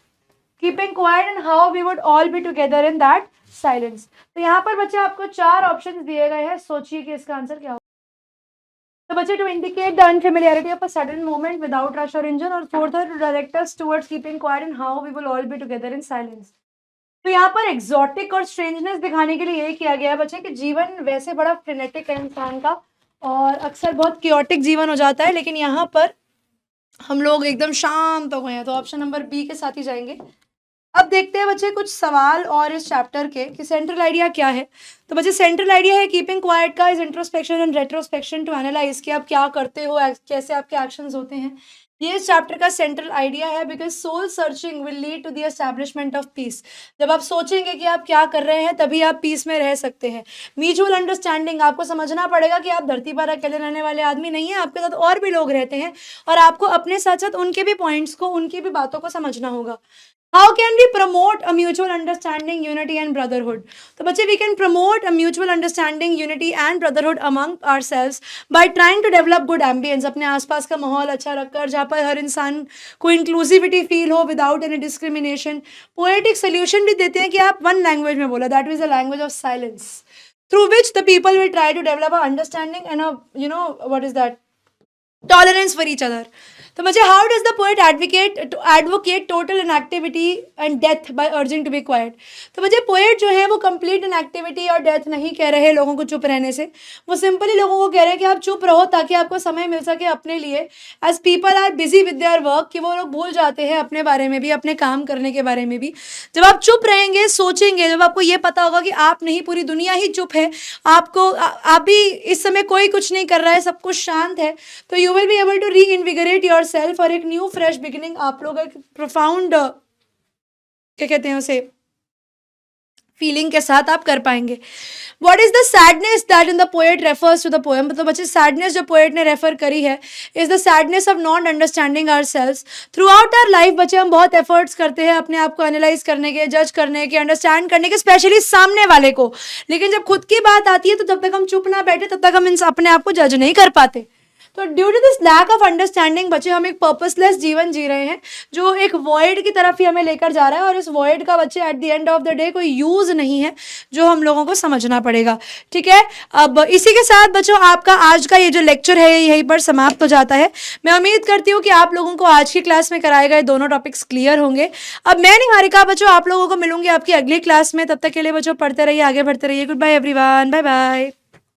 keeping quiet and how we would all be together in that silence. तो यहाँ पर बच्चे आपको 4 ऑप्शंस दिए गए हैं, सोचिए कि इसका आंसर क्या होगा। तो बच्चे to indicate the unfamiliarity of a sudden moment without rush और इंजन, और फोर्थ है to direct us towards keeping quiet and how we will all be together in silence. तो यहाँ पर एक्सोटिक और स्ट्रेंजनेस दिखाने के लिए यही किया गया है बच्चे कि जीवन वैसे बड़ा फ्रेनेटिक है इंसान का, और अक्सर बहुत क्योटिक जीवन हो जाता है, लेकिन यहाँ पर हम लोग एकदम शांत हो गए हैं, तो ऑप्शन नंबर बी के साथ ही जाएंगे। अब देखते हैं बच्चे कुछ सवाल और इस चैप्टर के कि सेंट्रल आइडिया क्या है। तो बच्चे सेंट्रल आइडिया है कीपिंग क्वाइट का is introspection and retrospection to analyze कि आप क्या करते हो, कैसे आपके एक्शंस होते हैं। ये इस चैप्टर का सेंट्रल आइडिया है because soul searching will lead to the establishment of peace. जब आप सोचेंगे कि आप क्या कर रहे हैं तभी आप पीस में रह सकते हैं। म्यूचुअल अंडरस्टैंडिंग, आपको समझना पड़ेगा कि आप धरती पर अकेले रहने वाले आदमी नहीं है, आपके साथ और भी लोग रहते हैं और आपको अपने साथ साथ उनके भी पॉइंट्स को, उनकी भी बातों को समझना होगा। How can we promote a mutual understanding, unity and brotherhood? तो बच्चे we can promote a mutual understanding, unity and brotherhood among ourselves by trying to develop good ambience. अपने आसपास का माहौल अच्छा रखकर जहाँ पर हर इंसान को inclusivity feel हो without any discrimination. Poetic solution भी देते हैं कि आप one language में बोला, that is the language of silence, through which the people will try to develop a understanding and a what is that, tolerance for each other. तो बच्चे how does the poet advocate total inactivity and death by urging to be quiet. तो बच्चे poet जो है वो complete inactivity और death नहीं कह रहे लोगों को चुप रहने से, वो सिंपली लोगों को कह रहे हैं कि आप चुप रहो ताकि आपको समय मिल सके अपने लिए। As people are busy with their work, कि वो लोग भूल जाते हैं अपने बारे में भी, अपने काम करने के बारे में भी। जब आप चुप रहेंगे, सोचेंगे, जब आपको ये पता होगा कि आप नहीं पूरी दुनिया ही चुप है, आप भी इस समय कोई कुछ नहीं कर रहा है, सब कुछ शांत है, तो you will be able to reinvigorate your self और एक न्यू फ्रेश बिगिनिंग आप लोग एक प्रोफाउंड क्या कहते हैं उसे, फीलिंग के साथ आप कर पाएंगे। What is the sadness that in the poet refers to the poem? मतलब बच्चे sadness जो poet ने रेफर करी है is the sadness of not understanding ourselves. Throughout our life बच्चे हम बहुत efforts करते हैं अपने आप को एनालाइज करने के, जज करने के, अंडरस्टैंड करने के, स्पेशली सामने वाले को, लेकिन जब खुद की बात आती है तो जब तक हम चुप ना बैठे तब तक हम अपने आप को जज नहीं कर पाते। तो due to this lack of understanding बच्चे हम एक पर्पसलेस जीवन जी रहे हैं जो एक वॉइड की तरफ ही हमें लेकर जा रहा है, और इस वॉइड का बच्चे eight the end of the day कोई यूज नहीं है, जो हम लोगों को समझना पड़ेगा। ठीक है, अब इसी के साथ बच्चों आपका आज का ये जो लेक्चर है यहीं पर समाप्त हो जाता है। मैं उम्मीद करती हूँ कि आप लोगों को आज की क्लास में कराए गए दोनों टॉपिक्स क्लियर होंगे। अब मैं निहारिका बच्चों आप लोगों को मिलूंगी आपकी अगली क्लास में, तब तक के लिए बच्चों पढ़ते रहिए, आगे बढ़ते रहिए। Goodbye everyone, bye bye.